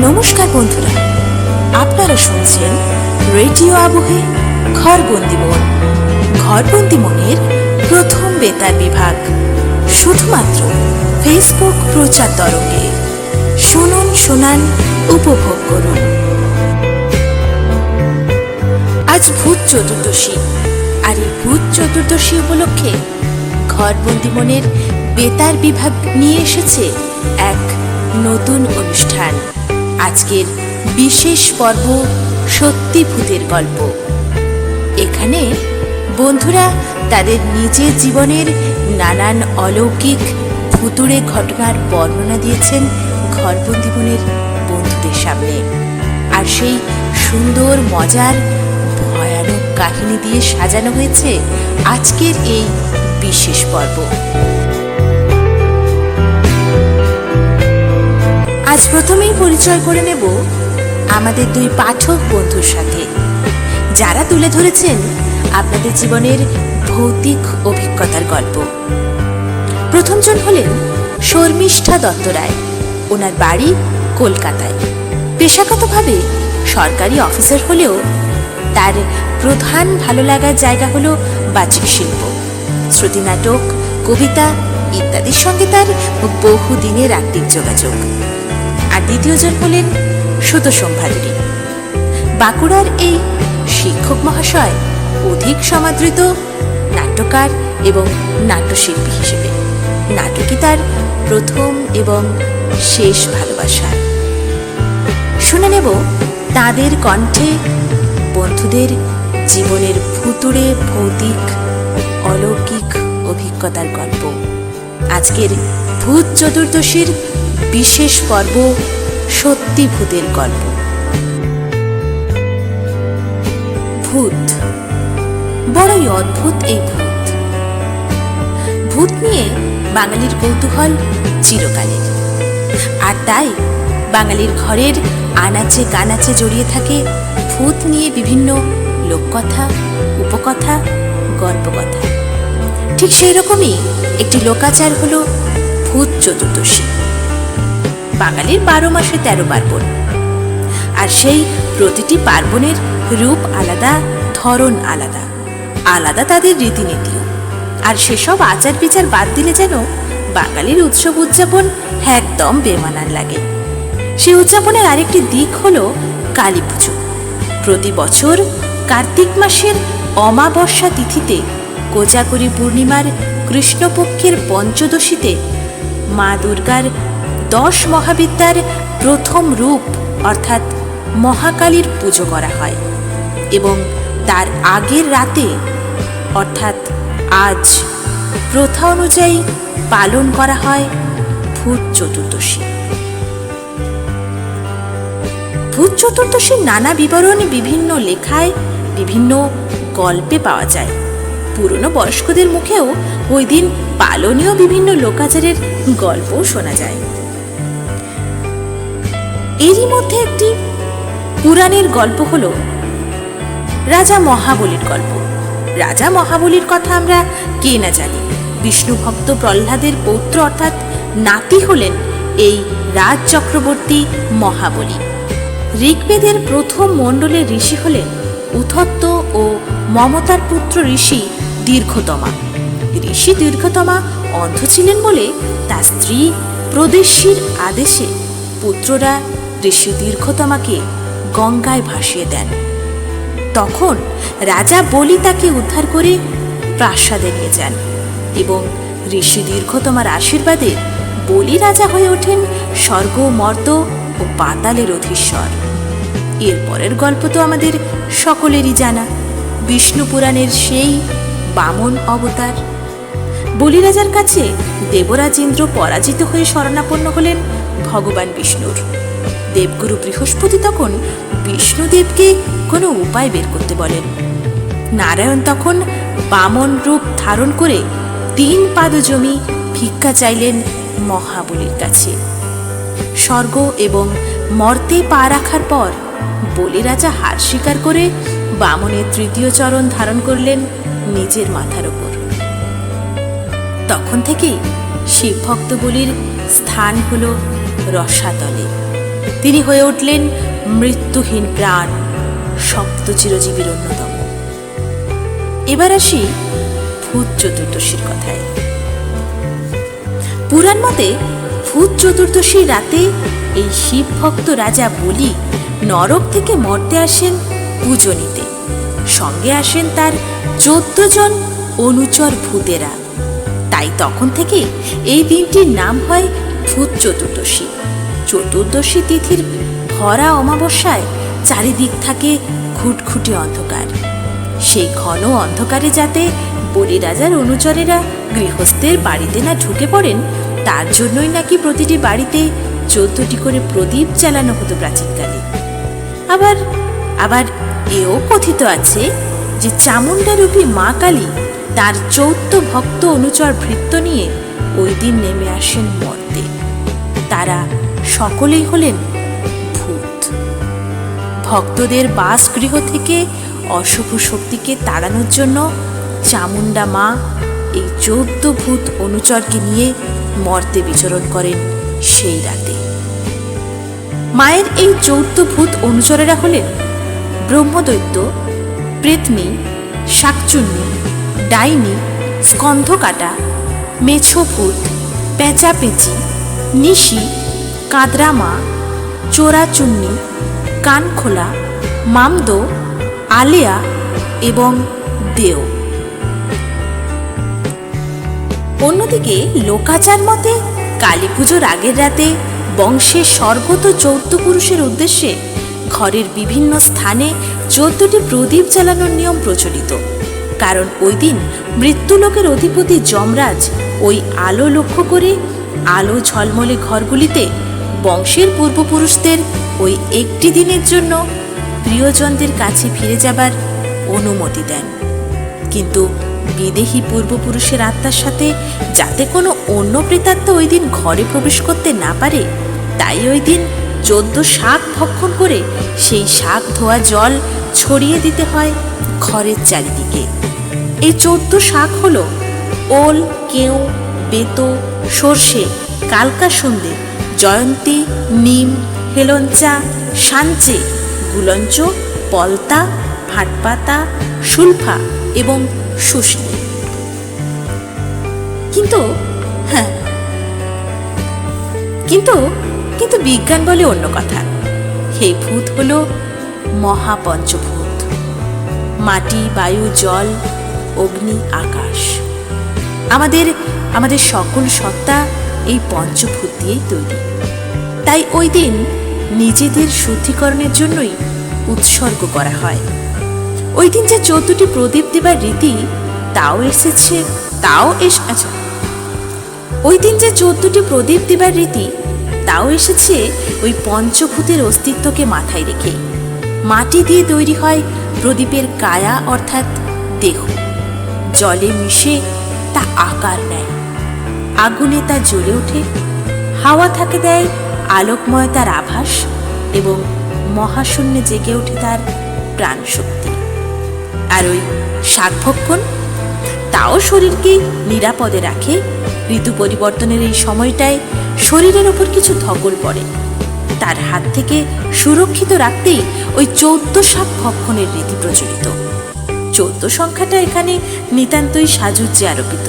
নমস্কার বন্ধুরা, আপনারা শুনছেন রেডিও আবহে ঘরবন্দি মন। ঘরবন্দি মনের প্রথম বেতার বিভাগ শুধুমাত্র ফেসবুক প্রচার তরঙ্গে। শুনুন, শোনান, উপভোগ করুন। আজ ভূত চতুর্দশী, আর এই ভূত চতুর্দশী উপলক্ষে ঘরবন্দি মনের বেতার বিভাগ নিয়ে এসেছে এক নতুন অনুষ্ঠান। আজকের বিশেষ পর্ব সত্যি ভূতের গল্প। এখানে বন্ধুরা তাদের নিজের জীবনের নানান অলৌকিক ভুতুড়ে ঘটনার বর্ণনা দিয়েছেন ঘরবন্দি মনের বন্ধুদের সামনে। আর সেই সুন্দর মজার ভয়ানক কাহিনী দিয়ে সাজানো হয়েছে আজকের এই বিশেষ পর্ব। আজ প্রথমেই পরিচয় করে নেব আমাদের দুই পাঠক বন্ধুর সাথে, যারা তুলে ধরেছেন আপনাদের জীবনের ভৌতিক অভিজ্ঞতার গল্প। প্রথমজন হলেন শর্মিষ্ঠা দত্ত রায়। ওনার বাড়ি কলকাতায়। পেশাগতভাবে সরকারি অফিসার হলেও তার প্রধান ভালো লাগার জায়গা হলো বাচিক শিল্প, শ্রুতি নাটক, কবিতা ইত্যাদির সঙ্গে তার বহুদিনের আত্মিক যোগাযোগ। আর দ্বিতীয়জন হলেন সুতোষম ভাদুরী। বাঁকুড়ার এই শিক্ষক মহাশয় অধিক সমাদৃত নাট্যকার এবং নাট্যশিল্পী হিসেবে নাটকই তার প্রথম এবং শেষ ভালোবাসা। শুনে নেব তাদের কণ্ঠে বন্ধুদের জীবনের ভুতুড়ে ভৌতিক অলৌকিক অভিজ্ঞতার গল্প। আজকের ভূত চতুর্দশীর বিশেষ পর্ব সত্যি ভূতের গল্প। ভূত বড়ই অদ্ভুত। এই ভূত নিয়ে বাঙালির কৌতূহল চিরকালের, আর তাই বাঙালির ঘরের আনাচে কানাচে জড়িয়ে থাকে ভূত নিয়ে বিভিন্ন লোককথা, উপকথা, গল্পকথা। ঠিক সেই রকমই একটি লোকাচার হলো ভূত চতুর্দশী। বাঙালির 12 মাসে 13 পার্বণ, আর সেই প্রতিটি পার্বণের রূপ আলাদা, ধরন আলাদা, আলাদা তাদের রীতিনীতিও। আর সেসব আচার বিচার বাদ দিলে যেন বাঙালির উৎসব উদযাপন একদম বেমানান লাগে। সেই উদযাপনের আরেকটি দিক হলো কালী পুজো। প্রতি বছর কার্তিক মাসের অমাবস্যা তিথিতে কোজাগরী পূর্ণিমার কৃষ্ণপক্ষের পঞ্চদশীতে মা দুর্গার 10 মহাবিদ্যার প্রথম রূপ অর্থাৎ মহাকালীর পুজো করা হয়, এবং তার আগের রাতে অর্থাৎ আজ প্রথা অনুযায়ী পালন করা হয় ভূত চতুর্দশী। ভূত চতুর্দশীর নানা বিবরণ বিভিন্ন লেখায়, বিভিন্ন গল্পে পাওয়া যায়। পুরনো বয়স্কদের মুখেও ওই দিন পালনীয় বিভিন্ন লোকাচারের গল্পও শোনা যায়। এরই মধ্যে একটি পুরাণের গল্প হলো রাজা মহাবলীর গল্প। রাজা মহাবলীর কথা আমরা কে না জানি। বিষ্ণু ভক্ত প্রহ্লাদের পৌত্র অর্থাৎ নাতি হলেন এই রাজ চক্রবর্তী মহাবলী। ঋগ্বেদের প্রথম মণ্ডলের ঋষি হলেন উথত্ত ও মমতার পুত্র ঋষি দীর্ঘতমা। ঋষি দীর্ঘতমা অন্ধ ছিলেন বলে তার স্ত্রী প্রদেশীর আদেশে পুত্ররা ঋষি দীর্ঘতমাকে গঙ্গায় ভাসিয়ে দেন। তখন রাজা বলি তাকে উদ্ধার করে প্রাসাদে নিয়ে যান, এবং ঋষি দীর্ঘতমার আশীর্বাদে বলি রাজা হয়ে ওঠেন স্বর্গ, মর্ত ও পাতালের অধীশ্বর। এরপরের গল্প তো আমাদের সকলেরই জানা, বিষ্ণু পুরাণের সেই বামন অবতার। বলি রাজার কাছে দেবরাজ ইন্দ্র পরাজিত হয়ে শরণাপন্ন হলেন ভগবান বিষ্ণুর। দেবগুরু বৃহস্পতি তখন বিষ্ণুদেবকে কোনো উপায় বের করতে বলেন। নারায়ণ তখন বামন রূপ ধারণ করে 3 পাদ জমি ভিক্ষা চাইলেন মহাবলীর কাছে। স্বর্গ এবং মর্তে পা রাখার পর বলি রাজা হার স্বীকার করে বামনের 3য় চরণ ধারণ করলেন নিজের মাথার ওপর। তখন থেকেই শিবভক্ত বলির স্থান হল রসাতলে। তিনি হয়ে উঠলেন মৃত্যুহীন প্রাণ, সপ্ত চিরজীবীর অন্যতম। এবার আসি ভূত চতুর্দশীর কথায়। পুরাণ মতে ভূত চতুর্দশীর রাতে এই শিব ভক্ত রাজা বলি নরক থেকে মর্তে আসেন পুজো নিতে। সঙ্গে আসেন তার 14 জন অনুচর ভূতেরা। তাই তখন থেকে এই দিনটির নাম হয় ভূত চতুর্দশী। চতুর্দশী তিথির ভরা অমাবস্যায় চারিদিক থাকে ঘুটঘুটে অন্ধকার। সেই ঘন অন্ধকারে যাতে বলি রাজার অনুচরেরা গৃহস্থের বাড়িতে না ঢুকে পড়েন, তার জন্যই নাকি প্রতিটি বাড়িতে 14টি করে প্রদীপ জ্বালানো হতো প্রাচীনকালে। আবার আবার এও কথিত আছে যে চামুণ্ডারূপী মা কালী তার 14 ভক্ত অনুচর ভৃত্য নিয়ে ওই দিন নেমে আসেন মর্তে। তারা সকলেই হলেন ভূত। ভক্তদের বাসগৃহ থেকে অশুভ শক্তিকে তাড়ানোর জন্য চামুণ্ডা মা এই 14 ভূত অনুচরকে নিয়ে মর্তে বিচরণ করেন সেই রাতে। মায়ের এই 14 ভূত অনুচরেরা হলেন ব্রহ্মদৈত্য, প্রেতনী, শাকচুন্নি, ডাইনি, স্কন্ধকাটা, মেছোভূত, পেঁচাপেঁচি, নিশি, কাঁদরামা, চোরাচুন্নি, কানখোলা, মামদো, আলেয়া এবং দেও। অন্যদিকে লোকাচার মতে কালী পুজোর আগের রাতে বংশের স্বর্গত 14 পুরুষের উদ্দেশ্যে ঘরের বিভিন্ন স্থানে 14টি প্রদীপ জ্বালানোর নিয়ম প্রচলিত। কারণ ওই দিন মৃত্যুলোকের অধিপতি যমরাজ ওই আলো লক্ষ্য করে আলো ঝলমলে ঘরগুলিতে বংশের পূর্বপুরুষদের ওই একটি দিনের জন্য প্রিয়জনদের কাছে ফিরে যাবার অনুমতি দেন। কিন্তু বিদেহী পূর্বপুরুষের আত্মার সাথে যাতে কোনো অন্য প্রেতাত্মা ওই দিন ঘরে প্রবেশ করতে না পারে, তাই ওই দিন 14 শাক ভক্ষণ করে সেই শাক ধোয়া জল ছড়িয়ে দিতে হয় ঘরের চারিদিকে। এই 14 শাক হলো ওল, কেউ, বেতো, সর্ষে, কালকাসন্দে, জয়ন্তী, নিম, হেলঞ্চা, সাঞ্চে, গুলঞ্চ, পলতা, ভাটপাতা, সুলফা এবং শুষ্নি। কিন্তু কিন্তু বিজ্ঞান বলে অন্য কথা। এই ভূত হলো মহাপঞ্চভূত, মাটি, বায়ু, জল, অগ্নি, আকাশ। আমাদের সকল সত্তা এই পঞ্চভূত দিয়েই তৈরি। তাই ওই দিন নিজেদের শুদ্ধিকরণের জন্যই উৎসর্গ করা হয়। ওই দিন যে 14টি প্রদীপ দেবার রীতি তাও এসেছে ওই পঞ্চভূতের অস্তিত্বকে মাথায় রেখে। মাটি দিয়ে তৈরি হয় প্রদীপের কায়া অর্থাৎ দেহ। জলে মিশে তা আকার নেয়, আগুনে তা জ্বলে ওঠে, হাওয়া থাকে দেয় আলোকময়তার আভাস এবং মহাশূন্যে জেগে ওঠে তার প্রাণশক্তি। আর ওই শাকভক্ষণ তাও শরীরকে নিরাপদে রাখে। ঋতু পরিবর্তনের এই সময়টায় শরীরের ওপর কিছু ধকল পড়ে, তার হাত থেকে সুরক্ষিত রাখতেই ওই 14 শাক ভক্ষণের রীতি প্রচলিত। 14 সংখ্যাটা এখানে নিতান্তই সাজুজ্যে আরোপিত।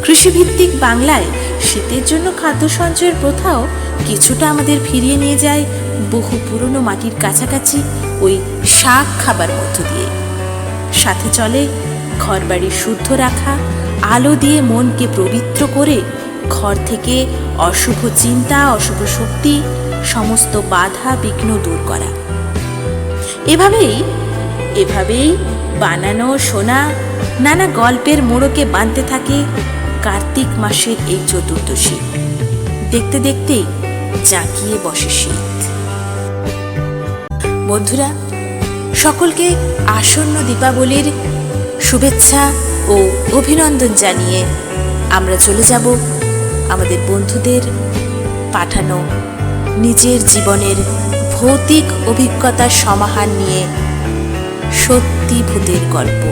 কৃষিভিত্তিক বাংলায় শীতের জন্য খাদ্য সঞ্চয়ের প্রথাও কিছুটা আমাদের ফিরিয়ে নিয়ে যায় বহু পুরনো মাটির কাছাকাছি ওই শাক খাবার মধ্য দিয়ে। সাথে চলে ঘরবাড়ি শুদ্ধ রাখা, আলো দিয়ে মনকে পবিত্র করে ঘর থেকে অশুভ চিন্তা, অশুভ শক্তি, সমস্ত বাধা বিঘ্ন দূর করা। এভাবেই বানানো শোনা নানা গল্পের মোড়কে বাঁধতে থাকে কার্তিক মাসের এই চতুর্দশী। দেখতে দেখতেই জাঁকিয়ে বসে শীত। বন্ধুরা, সকলকে আসন্ন দীপাবলির শুভেচ্ছা ও অভিনন্দন জানিয়ে আমরা চলে যাব আমাদের বন্ধুদের পাঠানো নিজের জীবনের ভৌতিক অভিজ্ঞতার সমাহার নিয়ে সত্যি ভূতের গল্প।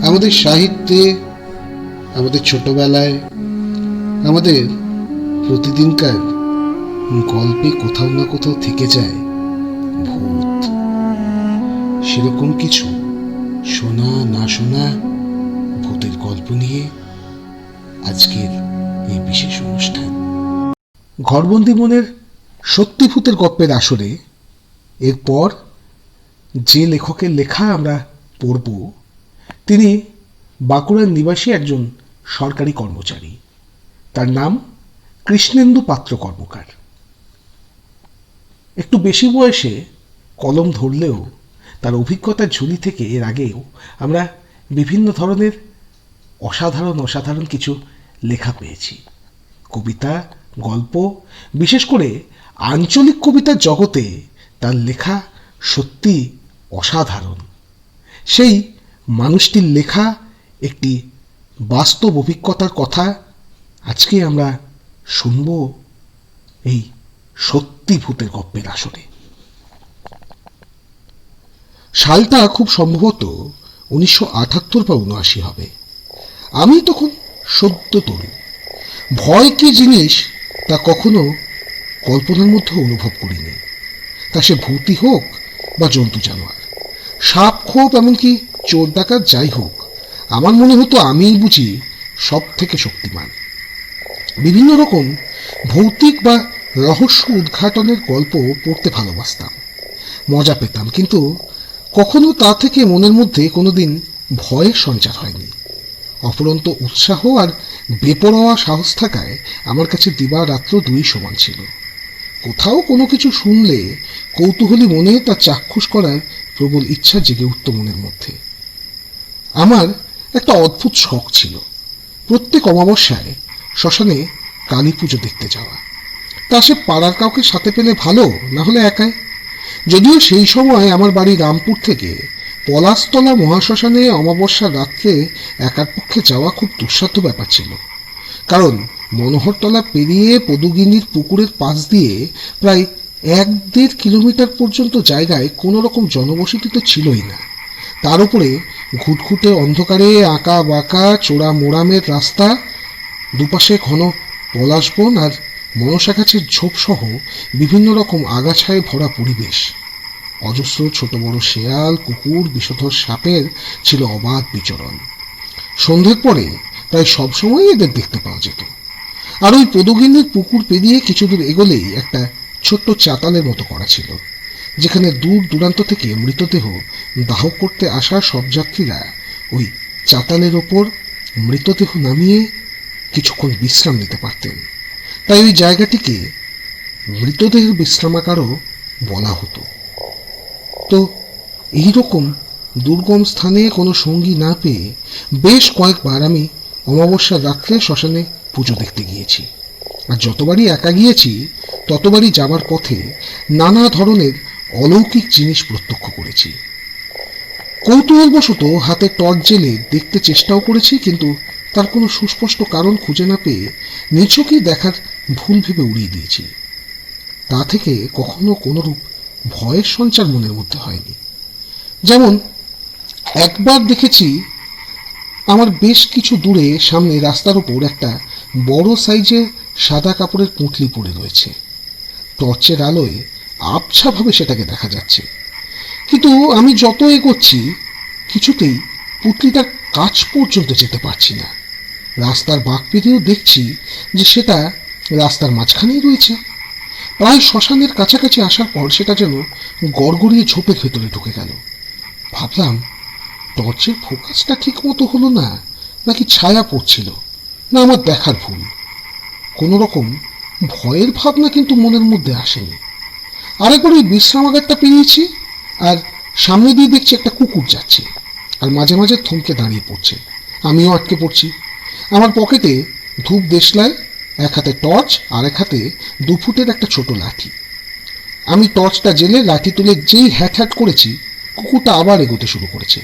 আমাদের সাহিত্যে, আমাদের ছোটবেলায়, আমাদের প্রতিদিনকার গল্পে কোথাও না কোথাও থেকে যায় ভূত। সেরকম কিছু শোনা না শোনা ভূতের গল্প নিয়ে আজকের এই বিশেষ অনুষ্ঠান। ঘরবন্দি মনের সত্যি ভূতের গল্পের আসরে এরপর যে লেখকের লেখা আমরা পড়ব, তিনি বাঁকুড়ার নিবাসী একজন সরকারি কর্মচারী। তার নাম কৃষ্ণেন্দু পাত্র কর্মকার। একটু বেশি বয়সে কলম ধরলেও তার অভিজ্ঞতার ঝুলি থেকে এর আগেও আমরা বিভিন্ন ধরনের অসাধারণ কিছু লেখা পেয়েছি। কবিতা, গল্প, বিশেষ করে আঞ্চলিক কবিতার জগতে তার লেখা সত্যি অসাধারণ। সেই মানুষটির লেখা একটি বাস্তব অভিজ্ঞতার কথা আজকে আমরা শুনব এই সত্যি ভূতের গল্পের আসরে। সালটা খুব সম্ভবত 1978 বা 1979 হবে। আমি তখন সদ্য তরুণ। ভয় কি জিনিস তা কখনো কল্পনার মধ্যে অনুভব করিনি। তা সে ভূতই হোক বা জন্তু জানোয়ার, সাপ খোপ, এমনকি চোর ডাকাত যাই হোক, আমার মনে হতো আমিই বুঝি সব থেকে শক্তিমান। বিভিন্ন রকম ভৌতিক বা রহস্য উদ্ঘাটনের গল্প পড়তে ভালোবাসতাম, মজা পেতাম, কিন্তু কখনো তা থেকে মনের মধ্যে কোনোদিন ভয়ের সঞ্চার হয়নি। অফুরন্ত উৎসাহ আর বেপরোয়া সাহস থাকায় আমার কাছে দিবারাত্র দুই সমান ছিল। কোথাও কোনো কিছু শুনলে কৌতূহলী মনে তা চাক্ষুষ করার প্রবল ইচ্ছা জেগে উঠত মনের মধ্যে। আমার একটা অদ্ভুত শখ ছিল প্রত্যেক অমাবস্যায় শ্মশানে কালী পুজো দেখতে যাওয়া। তা সে পাড়ার কাউকে সাথে পেলে ভালো, না হলে একাই। যদিও সেই সময় আমার বাড়ি রামপুর থেকে পলাশতলা মহাশ্মশানে অমাবস্যার রাত্রে একার পক্ষে যাওয়া খুব দুঃসাধ্য ব্যাপার ছিল। কারণ মনোহরতলা পেরিয়ে পদুগিনীর পুকুরের পাশ দিয়ে প্রায় 1-1.5 কিলোমিটার পর্যন্ত জায়গায় কোনো রকম জনবসতি তো ছিলই না। তার উপরে ঘুটঘুটে অন্ধকারে আঁকা বাঁকা চোরা মোড়ামের রাস্তা, দুপাশে ঘন পলাশবন আর মনসা গাছের ঝোপসহ বিভিন্ন রকম আগাছায় ভরা পরিবেশ। অজস্র ছোট বড় শেয়াল, কুকুর, বিষধর সাপের ছিল অবাধ বিচরণ। সন্ধ্যের পরে প্রায় সবসময় এদের দেখতে পাওয়া যেত। আর ওই পদগিনীর পুকুর পেরিয়ে কিছু দূর এগোলেই একটা ছোট্ট চাতালের মতো করা ছিল, যেখানে দূর দূরান্ত থেকে মৃতদেহ দাহ করতে আসা সব যাত্রীরা ওই চাতালের ওপর মৃতদেহ নামিয়ে কিছুক্ষণ বিশ্রাম নিতে পারতেন। তাই ওই জায়গাটিকে মৃতদেহের বিশ্রামাগারও বলা হতো। তো এইরকম দুর্গম স্থানে কোনো সঙ্গী না পেয়ে বেশ কয়েকবার আমি অমাবস্যার রাত্রে শ্মশানে পুজো দেখতে গিয়েছি। আর যতবারই একা গিয়েছি ততবারই যাবার পথে নানা ধরনের অলৌকিক জিনিস প্রত্যক্ষ করেছি। কৌতূহলবশত হাতে টর্চ জেলে দেখতে চেষ্টাও করেছি, কিন্তু তার কোনো সুস্পষ্ট কারণ খুঁজে না পেয়ে নিছকই দেখার ভুল ভেবে উড়িয়ে দিয়েছি। তা থেকে কখনো কোনোরূপ ভয়ের সঞ্চার মনের মধ্যে হয়নি। যেমন একবার দেখেছি আমার বেশ কিছু দূরে সামনে রাস্তার উপর একটা বড় সাইজের সাদা কাপড়ের পুঁটলি পড়ে রয়েছে। টর্চের আলোয় আবছাভাবে সেটাকে দেখা যাচ্ছে, কিন্তু আমি যত এগোচ্ছি কিছুতেই পুঁটলিটার কাছ পর্যন্ত যেতে পারছি না। রাস্তার বাঁক পেরিয়েও দেখছি যে সেটা রাস্তার মাঝখানেই রয়েছে। প্রায় শ্মশানের কাছাকাছি আসার পর সেটা যেন গড়গড়িয়ে ঝোপের ভেতরে ঢুকে গেল। ভাবলাম টর্চের ফোকাসটা ঠিক মতো হলো না, নাকি ছায়া পড়ছিল, না আমার দেখার ভুল। কোনো রকম ভয়ের ভাবনা কিন্তু মনের মধ্যে আসেনি। আরেকবার ওই বিশ্রামাগারটা পেরিয়েছি, আর সামনে দিয়ে দেখছি একটা কুকুর যাচ্ছে, আর মাঝে মাঝে থমকে দাঁড়িয়ে পড়ছে। আমিও আটকে পড়ছি। আমার পকেটে ধূপ দেশলাই, এক হাতে টর্চ আর এক হাতে 2 ফুটের একটা ছোট লাঠি। আমি টর্চটা জেলে লাঠি তুলে যেই হ্যাট করেছি, কুকুরটা আবার এগোতে শুরু করেছে।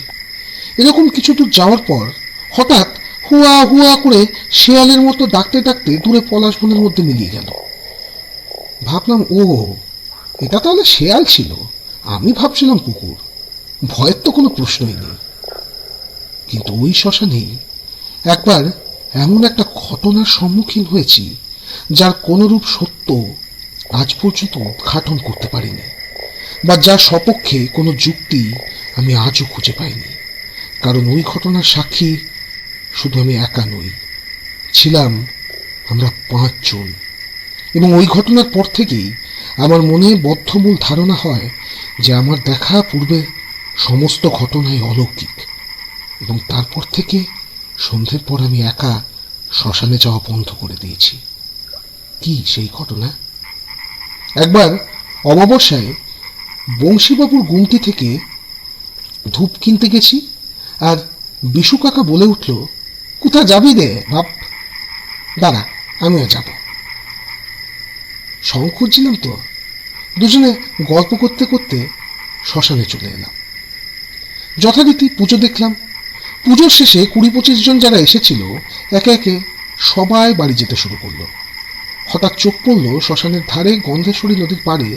এরকম কিছু দূর যাওয়ার পর হঠাৎ হুয়া হুয়া করে শেয়ালের মতো ডাকতে ডাকতে দূরে পলাশ বনের মধ্যে মিলিয়ে গেল। ভাবলাম, ও এটা তাহলে শেয়াল ছিল, আমি ভাবছিলাম কুকুর। ভয়ের তো কোনো প্রশ্নই নেই। কিন্তু ওই শ্মশানেই একবার এমন একটা ঘটনার সম্মুখীন হয়েছি যার কোনরূপ সত্য আজ পর্যন্ত উদ্ঘাটন করতে পারিনি, বা যার সপক্ষে কোনো যুক্তি আমি আজও খুঁজে পাইনি। কারণ ওই ঘটনার সাক্ষী শুধু আমি একা নই, ছিলাম আমরা 5 জন। এবং ওই ঘটনার পর থেকেই আমার মনে বদ্ধমূল ধারণা হয় যে আমার দেখা পূর্বে সমস্ত ঘটনাই অলৌকিক। এবং তারপর থেকে সন্ধ্যের পর আমি একা শ্মশানে যাওয়া বন্ধ করে দিয়েছি। কি সেই ঘটনা? একবার অমাবস্যায় বংশীবাবুর গুমটি থেকে ধূপ কিনতে গেছি, আর বিশু কাকা বলে উঠল, কোথা যাবি রে বাপ? দাঁড়া, আমিও যাব। সঙ্গ খুঁজছিলাম তো, দুজনে গল্প করতে করতে শ্মশানে চলে এলাম। যথারীতি পুজো দেখলাম। পুজোর শেষে 20-25 জন যারা এসেছিল একে একে সবাই বাড়ি যেতে শুরু করলো। হঠাৎ চোখ পড়ল শ্মশানের ধারে গন্ধেশ্বরী নদীর পাড়ে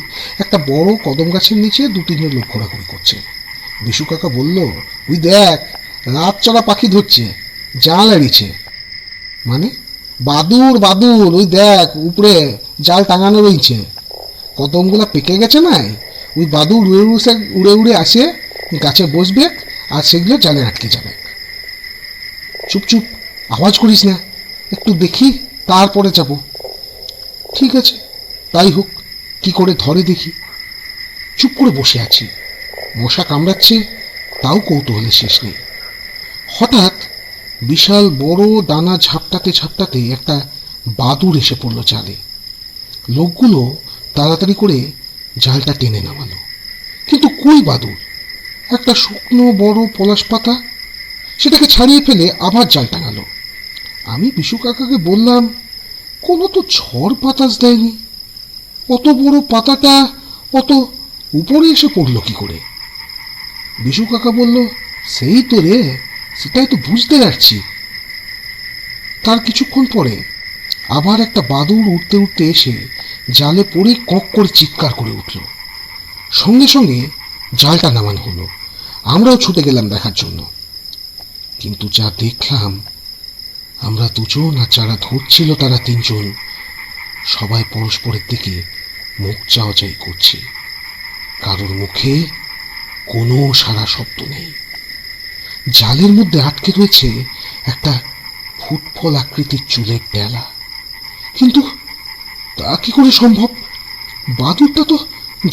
একটা বড় কদম গাছের নিচে 2-3 জন লোক ঘোরাঘুরি করছে। বিশু কাকা বলল, ওই দেখ, রাত চড়া পাখি ধরছে, জাল এড়িছে। মানে? বাদুর বাদুর, ওই দেখ উপরে জাল টাঙানো রয়েছে। কদমগুলা পেকে গেছে নাই, ওই বাদুর উড়ে উড়ে আসে, গাছে বসবে আর সেগুলো জালে আটকে যাবে। চুপ চুপ, আওয়াজ করিস না, একটু দেখি তারপরে যাব। ঠিক আছে, তাই হোক, কি করে ধরে দেখি। চুপ করে বসে আছি, মশা কামড়াচ্ছে, তাও কৌতূহলের শেষ নেই। হঠাৎ বিশাল বড় ডানা ঝাপটাতে ঝাপটাতে একটা বাদুর এসে পড়ল জালে। লোকগুলো তাড়াতাড়ি করে জালটা টেনে নামালো, কিন্তু কই বাদুর? একটা শুকনো বড় পলাশ পাতা, সেটাকে ছাড়িয়ে ফেলে আবার জাল টাঙালো। আমি বিশু কাকাকে বললাম, কোনো তো ঝড় বাতাস দেয়নি, অত বড় পাতাটা অত উপরে এসে পড়ল কি করে? বিশু কাকা বলল, সেই তো রে, সেটাই তো বুঝতে পারছি। তার কিছুক্ষণ পরে আবার একটা বাদুর উঠতে উঠতে এসে জালে পড়ে কক করে চিৎকার করে উঠল। সঙ্গে সঙ্গে জালটা নামানো হলো। আমরাও ছুটে গেলাম দেখার জন্য। কিন্তু যা দেখলাম, আমরা 2 জন আর যারা ধরছিল তারা 3 জন, সবাই পরস্পরের দিকে মুখ চাওয়াচাই করছি। কারোর মুখে কোনো সারা শব্দ নেই। জালের মধ্যে আটকে রয়েছে একটা ফুটফল আকৃতির চুলের ডেলা। কিন্তু তা কি করে সম্ভব? বাদুরটা তো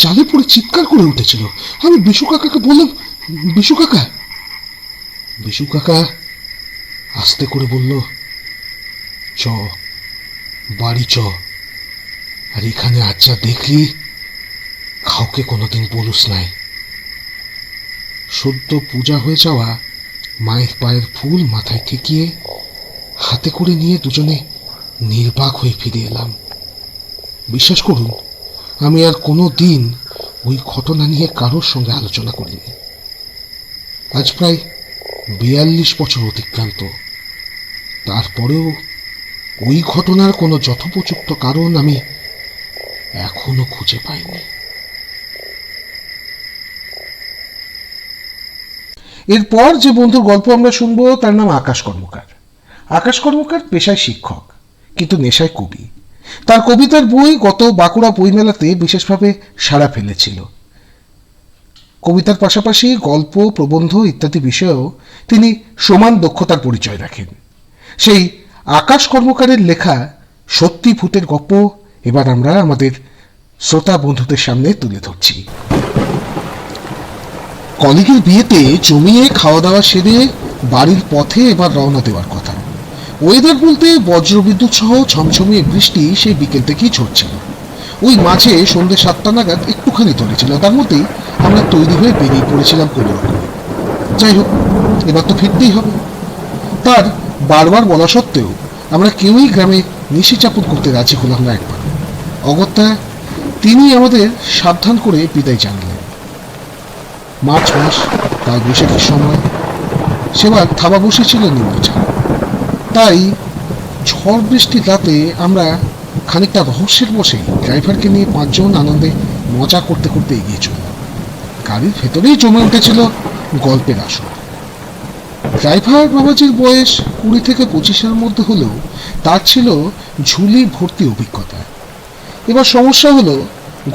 জালে পড়ে চিৎকার করে উঠেছিল। আমি বিশু কাকাকে বললাম, বিশু কাকা। বিশু কাকা আস্তে করে বলল, চ বাড়ি চ, আর এখানে আজ যা দেখলি কাউকে কোনোদিন বলুস নাই। সদ্য পূজা হয়ে যাওয়া মায়ের পায়ের ফুল মাথায় ঠেকিয়ে হাতে করে নিয়ে দুজনে নির্বাক হয়ে ফিরে এলাম। বিশ্বাস করুন, আমি আর কোনো দিন ওই ঘটনা নিয়ে কারোর সঙ্গে আলোচনা করিনি। আজ প্রায় 42 বছর অতিক্রান্ত, তারপরেও ওই ঘটনার কোনো যথোপযুক্ত কারণ আমি এখনো খুঁজে পাইনি। এরপর যে বন্ধুর গল্প আমরা শুনবো তার নাম আকাশ কর্মকার। আকাশ কর্মকার পেশায় শিক্ষক, কিন্তু নেশায় কবি। তার কবিতার বই গত বাঁকুড়া বইমেলাতে বিশেষভাবে সাড়া ফেলেছিল। কবিতার পাশাপাশি গল্প, প্রবন্ধ ইত্যাদি বিষয়েও তিনি সমান দক্ষতার পরিচয় রাখেন। সেই আকাশ কর্মকারের লেখা সত্যি ভূতের গল্প এবার আমরা আমাদের শ্রোতা বন্ধুদের সামনে তুলে ধরছি। কলিগের বিয়েতে জমিয়ে খাওয়া দাওয়া সেরে বাড়ির পথে এবার রওনা দেওয়ার কথা। ওয়েদার বলতে বজ্রবিদ্যুৎ সহ ঝমঝমিয়ে বৃষ্টি সেই বিকেল থেকেই ঝরছিল। ওই মাঝে সন্ধ্যে 7টা নাগাদ একটুখানি ধরেছিল, তার মধ্যেই আমরা তৈরি হয়ে বেরিয়ে পড়েছিলাম কোনো রকম। যাই হোক, এবার তো ফিরতেই হবে। তার বারবার বলা সত্ত্বেও আমরা কেউই গ্রামে নিশিচাপন করতে রাজি হলাম না একবার। অগত্যা তিনি আমাদের সাবধান করে বিদায় জানালেন। মার্চ মাস, কাল বৈশাখীর সময়, সেবার থাবা বসেছিল নিম্নচাপ। তাই ঝড় বৃষ্টির রাতে আমরা খানিকটা রহস্যের বসেই ড্রাইভারকে নিয়ে 5 জন আনন্দে মজা করতে করতে এগিয়ে চললাম। গাড়ির ভেতরেই জমে উঠেছিল গল্পের আসর। ড্রাইভার বাবাজির বয়স 20 থেকে 25-এর মধ্যে হলেও তার ছিল ঝুলি ভর্তি অভিজ্ঞতা। এবার সমস্যা হলো,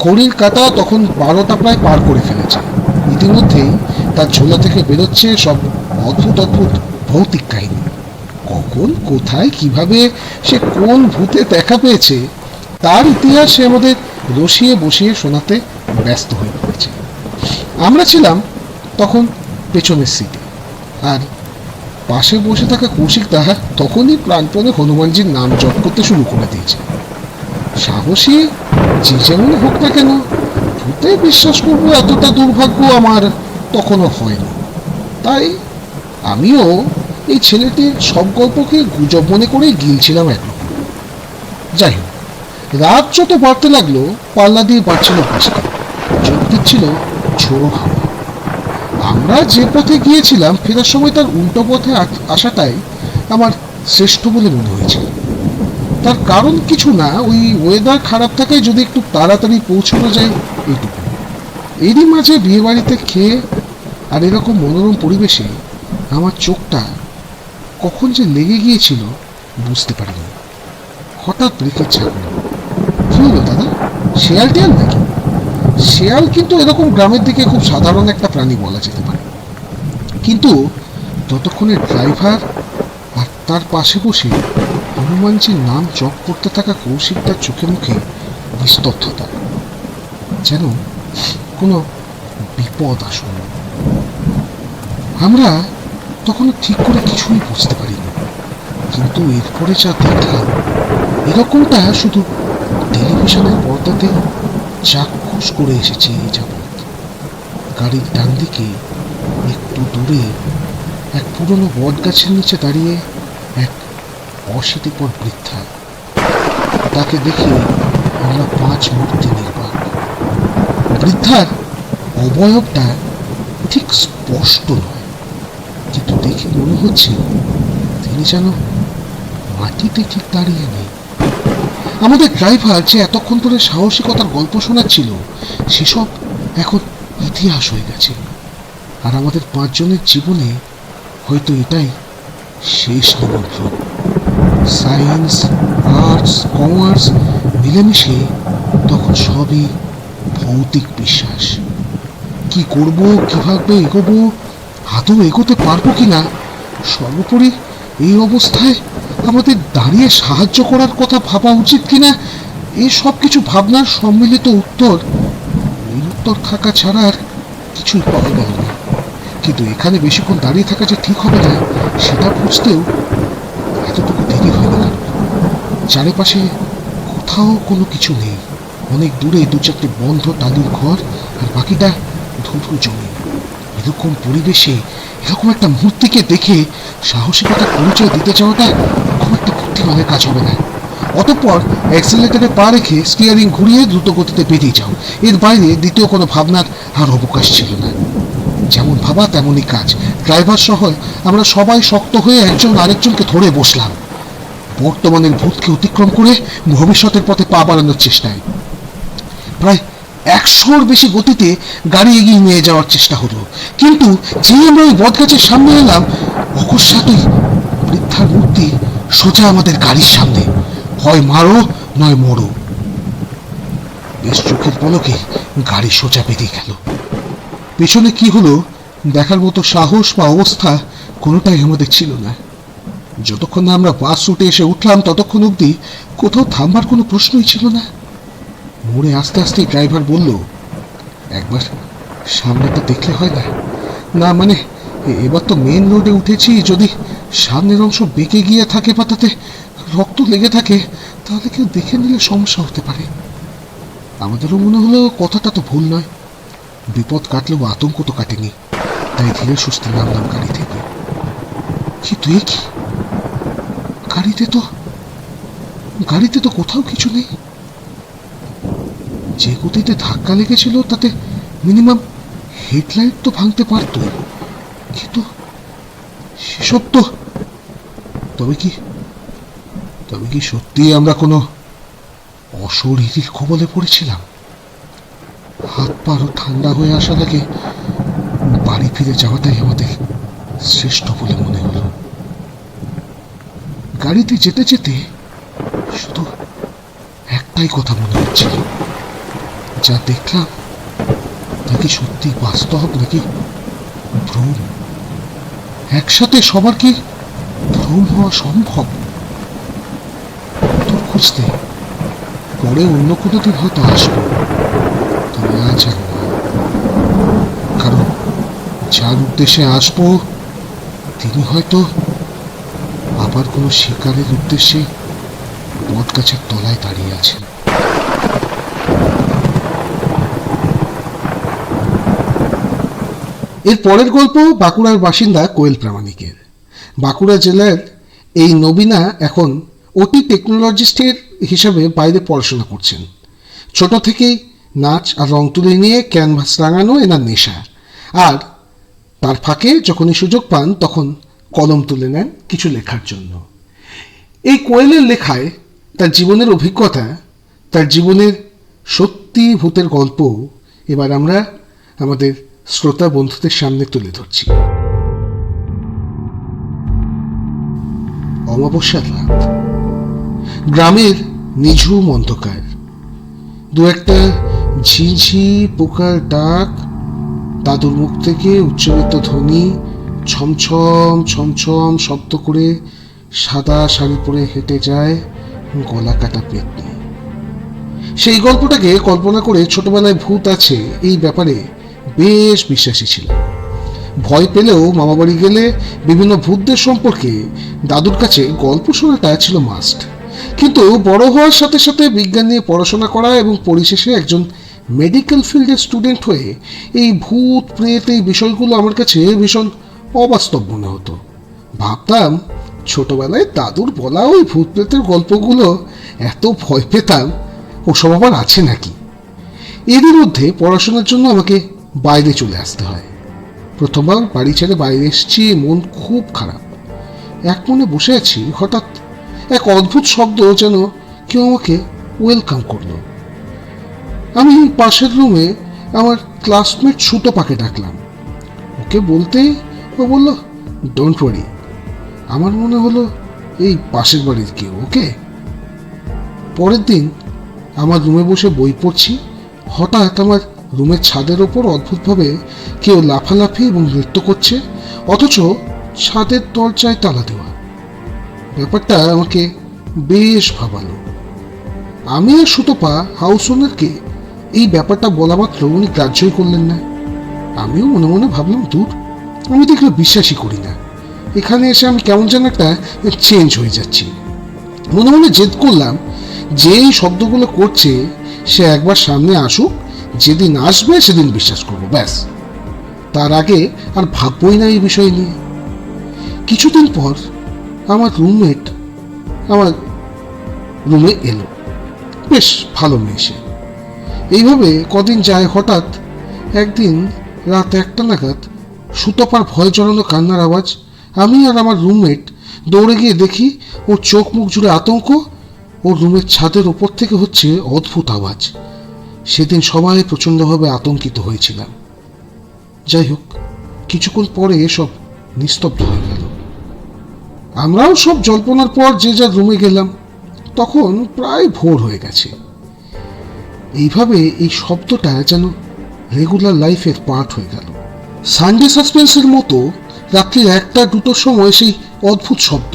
ঘড়ির কাঁটা তখন 12টা প্রায় পার করে ফেলেছে। ইতিমধ্যেই তার ঝোলা থেকে বেরোচ্ছে সব অদ্ভুত অদ্ভুত ভৌতিক কাহিনী। কখন, কোথায়, কিভাবে সে কোন ভূতে দেখা পেয়েছে তার ইতিহাস সে আমাদের রসিয়ে বসিয়ে শোনাতে ব্যস্ত হয়ে পড়েছে। আমরা ছিলাম তখন পেছনের সিটে, আর পাশে বসে থাকা কৌশিক তাহা তখনই প্রাণপণে হনুমানজির নাম জপ করতে শুরু করে দিয়েছে। সাহসী যে যেমন হোক না কেন, ভূতে বিশ্বাস করবো এতটা দুর্ভাগ্য আমার তখনও হয়নি। তাই আমিও এই ছেলেটির সব গল্পকে গুজব মনে করে গিলছিলাম একরকম। যাই হোক, রাত যত বাড়তে লাগলো পাল্লা দিয়ে বাড়ছিল বৃষ্টি, চোখ দিচ্ছিল ঝোড়ো হাওয়া। আমরা যে পথে গিয়েছিলাম ফেরার সময় তার উল্টো পথে আসাটাই আমার শ্রেষ্ঠ বলে মনে হয়েছিল। তার কারণ কিছু না, ওই ওয়েদার খারাপ থাকায় যদি একটু তাড়াতাড়ি পৌঁছানো যায় এইটুকু। এরই মাঝে বিয়ে বাড়িতে খেয়ে আর এরকম মনোরম পরিবেশে আমার চোখটা কখন যে লেগে গিয়েছিল বুঝতে পারিনি। হঠাৎ ব্রেকের ছাপ হলো। কি হলো দাদা, শেয়াল টেয়াল নাকি? শেয়াল কিন্তু এরকম গ্রামের দিকে খুব সাধারণ একটা প্রাণী বলা যেতে পারে, কিন্তু ততক্ষণে ড্রাইভার আর তার পাশে বসে হনুমানজির নাম জপ করতে থাকা কৌশিকটার চোখে মুখে নিস্তব্ধতা, যেন কোনো বিপদ আসন্ন। আমরা তখনও ঠিক করে কিছুই বুঝতে পারিনি, কিন্তু এরপরে যা দেখলাম এরকমটা শুধু টেলিভিশনের পর্দাতে চাক্ষুষ করে এসেছে এই যাবৎ। গাড়ির ডান দিকে একটু দূরে এক পুরনো বট গাছের নিচে দাঁড়িয়ে এক অশীতিপর বৃদ্ধা। তাকে দেখে আমরা 5 মুহূর্তে নির্বাক। বৃদ্ধার অবয়বটা ঠিক স্পষ্ট নয়, কিন্তু দেখে মনে হচ্ছে তিনি যেন মাটিতে ঠিক দাঁড়িয়ে নেই। আমাদের ড্রাইভার যে এতক্ষণ ধরে সাহসিকতার গল্প শোনাচ্ছিল সেসব এখন ইতিহাস হয়ে গেছে, আর আমাদের 5 জনের জীবনে হয়তো এটাই শেষ নিমন্ত্রণ। সায়েন্স, আর্টস, কমার্স মিলেমিশে তখন সবই ভৌতিক বিশ্বাস। কি করব, কিভাবে এগোবো, আদৌ এগোতে পারবো কিনা, সর্বোপরি এই অবস্থায় আমাদের দাঁড়িয়ে সাহায্য করার কথা ভাবা উচিত কিনা, এই সব কিছু ভাবনার সম্মিলিত উত্তর থাকা ছাড়া আর কিছুই পাওয়া গেল না। কিন্তু এখানে বেশিক্ষণ দাঁড়িয়ে থাকা যে ঠিক হবে না সেটা বুঝতেও এতটুকু দেরি হয়ে গেল। চারিপাশে কোথাও কোনো কিছু নেই। অনেক দূরে 2-4টে বন্ধ টালির ঘর, আর বাকিটা ধুধু জমি। এরকম পরিবেশে এরকম একটা মূর্তিকে দেখে সাহসিকতার পরিচয় দিতে চাওয়াটা খুব একটা বুদ্ধিমানের কাজ হবে না। অতঃপর অ্যাক্সিলারেটরে পা রেখে স্টিয়ারিং ঘুরিয়ে দ্রুত গতিতে বেরিয়ে যাও। এর বাইরে দ্বিতীয় কোনো ভাবনার আর অবকাশ ছিল না। যেমন ভাবা তেমনই কাজ। ড্রাইভার সহ আমরা সবাই শক্ত হয়ে একজন আরেকজনকে ধরে বসলাম, বর্তমানের ভূতকে অতিক্রম করে ভবিষ্যতের পথে পা বাড়ানোর চেষ্টায়। প্রায় 100-র বেশি গতিতে গাড়ি এগিয়ে নিয়ে যাওয়ার চেষ্টা হলো, কিন্তু যেই আমরা ওই বটগাছের সামনে এলাম অকস্মাৎই বৃদ্ধার মূর্তি সোজা আমাদের গাড়ির সামনে। হয় মারো নয় মরো। বেশ চোখের পলকে গাড়ি সোজা বেরিয়ে গেল। পেছনে কি হলো দেখার মতো সাহস বা অবস্থা কোনোটাই আমাদের ছিল না। যতক্ষণ না আমরা বাস রুটে এসে উঠলাম ততক্ষণ অবধি কোথাও থামবার কোনো প্রশ্নই ছিল না। মোড়ে আস্তে আস্তে ড্রাইভার বলল, একবার সামনেটা দেখলে হয় না? না মানে এবার তো মেন রোডে উঠেছি, যদি সামনের অংশ বেঁকে গিয়ে থাকে বা তাতে রক্ত লেগে থাকে তাহলে কেউ দেখে নিলে সমস্যা হতে পারে। আমাদেরও মনে হলো কথাটা তো ভুল নয়, বিপদ কাটলেও আতঙ্ক তো কাটেনি। তাই ধীরে সুস্থে নামলাম গাড়ি থেকে। কিন্তু এ কি, গাড়িতে তো কোথাও কিছু নেই। যে গতিতে ধাক্কা লেগেছিল তাতে মিনিমাম হেডলাইট তো ভাঙতে পারত, কিন্তু সেসব তো। তবে কি সত্যি আমরা কোনো অশরীরীর কবলে পড়েছিলাম? হাত পা আরো ঠান্ডা হয়ে আসা লাগে বাড়ি ফিরে যাওয়াটাই আমাদের শ্রেষ্ঠ বলে মনে হলো। গাড়িতে যেতে যেতে শুধু একটাই কথা মনে হচ্ছিল, যা দেখলাম তা কি সত্যি বাস্তব নাকি ভ্রম? একসাথে সবার কি ভ্রম হওয়া সম্ভব? উত্তর খুঁজতে পরে অন্য কোনো দিন হয়তো আসবো, তবে আজ আর না। কারণ যার উদ্দেশ্যে আসবো তিনি হয়তো আবার কোনো শিকারের উদ্দেশ্যে বট গাছের তলায় দাঁড়িয়ে আছেন। এর পরের গল্প বাঁকুড়ার বাসিন্দা কোয়েল প্রামাণিকের। বাঁকুড়া জেলার এই নবীনা এখন ওটি টেকনোলজিস্টের হিসাবে বাইরে পড়াশোনা করছেন। ছোট থেকেই নাচ আর রং তুলি নিয়ে ক্যানভাস রাঙানো এনার নেশা, আর তার ফাঁকে যখনই সুযোগ পান তখন কলম তুলে নেন কিছু লেখার জন্য। এই কোয়েলের লেখায় তার জীবনের অভিজ্ঞতা, তার জীবনের সত্যি ভূতের গল্প এবার আমরা আমাদের শ্রোতা বন্ধুদের সামনে তুলে ধরছি। অমাবস্যার রাত, গ্রামের নিঝুম অন্ধকার, দু একটা ঝিঝি পোকার ডাক, দাদুর মুখ থেকে উচ্চারিত ধ্বনি, ছমছম ছমছম শব্দ করে সাদা শাড়ি পরে হেঁটে যায় গলা কাটা পেতনি। সেই গল্পটাকে কল্পনা করে ছোটবেলায় ভূত আছে এই ব্যাপারে বেশ বিশ্বাসী ছিল। ভয় পেলেও মামাবাড়ি গেলে বিভিন্ন ভূতদের সম্পর্কে দাদুর কাছে গল্প শোনাটা ছিল মাস্ট। কিন্তু বড় হওয়ার সাথে সাথে বিজ্ঞান নিয়ে পড়াশোনা করা এবং পরিশেষে একজন মেডিকেল ফিল্ডের স্টুডেন্ট হয়ে এই ভূত প্রেত এই বিষয়গুলো আমার কাছে ভীষণ অবাস্তব মনে হতো। ভাবতাম ছোটবেলায় দাদুর বলা ওই ভূত প্রেতের গল্পগুলো এত ভয় পেতাম, ওসব আবার আছে নাকি। এরই মধ্যে পড়াশোনার জন্য আমাকে বাইরে চলে আসতে হয়। প্রথমবার বাড়ি ছেড়ে বাইরে এসেছি, মন খুব খারাপ। এক মনে বসে আছি, হঠাৎ এক অদ্ভুত শব্দ যেন কেউ আমাকে ওয়েলকাম করলো। আমি পাশের রুমে আমার ক্লাসমেট সুতপাকে ডাকলাম। ওকে বলতেই ও বলল, ডোন্ট ওয়ারি। আমার মনে হলো এই পাশের বাড়ির কেউ। ওকে। পরের দিন আমার রুমে বসে বই পড়ছি, হঠাৎ আমার রুমের ছাদের ওপর অদ্ভুতভাবে কেউ লাফালাফি এবং নৃত্য করছে, অথচ ছাদের দরজায় তালা দেওয়া। ব্যাপারটা আমাকে বেশ ভাবালো। আমি আর সুতপা হাউস ওনারকে এই ব্যাপারটা বলা মাত্র উনি গ্রাহ্যই করলেন না। আমিও মনে মনে ভাবলাম, দূর, আমি তো এগুলো বিশ্বাসই করি না। এখানে এসে আমি কেমন যেন একটা চেঞ্জ হয়ে যাচ্ছি। মনে মনে জেদ করলাম, যেই শব্দগুলো করছে সে একবার সামনে আসুক, যেদিন আসবে সেদিন বিশ্বাস করবো, ব্যাস। তার আগে আর ভাববই না এই বিষয় নিয়ে। কিছুদিন পর আমার রুমমেট আমার রুমে এলো, বেশ ভালো মেয়ে সে। এইভাবে কদিন যায়। হঠাৎ একদিন রাত 1টা নাগাদ সুতপার ভয় জড়ানো কান্নার আওয়াজ। আমি আর আমার রুমমেট দৌড়ে গিয়ে দেখি ওর চোখ মুখ জুড়ে আতঙ্ক। ওর রুমের ছাদের ওপর থেকে হচ্ছে অদ্ভুত আওয়াজ। সেদিন সবাই প্রচণ্ডভাবে আতঙ্কিত হয়েছিলাম। যাই হোক, কিছুক্ষণ পরে এসব নিস্তব্ধ হয়ে গেল। আমরাও সব জল্পনার পর যে যার রুমে গেলাম। তখন প্রায় ভোর হয়ে গেছে। এইভাবে এই শব্দটা যেন রেগুলার লাইফের পার্ট হয়ে গেল। সানডে সাসপেন্সের মতো রাত্রি 1টা-2টোর সময় সেই অদ্ভুত শব্দ।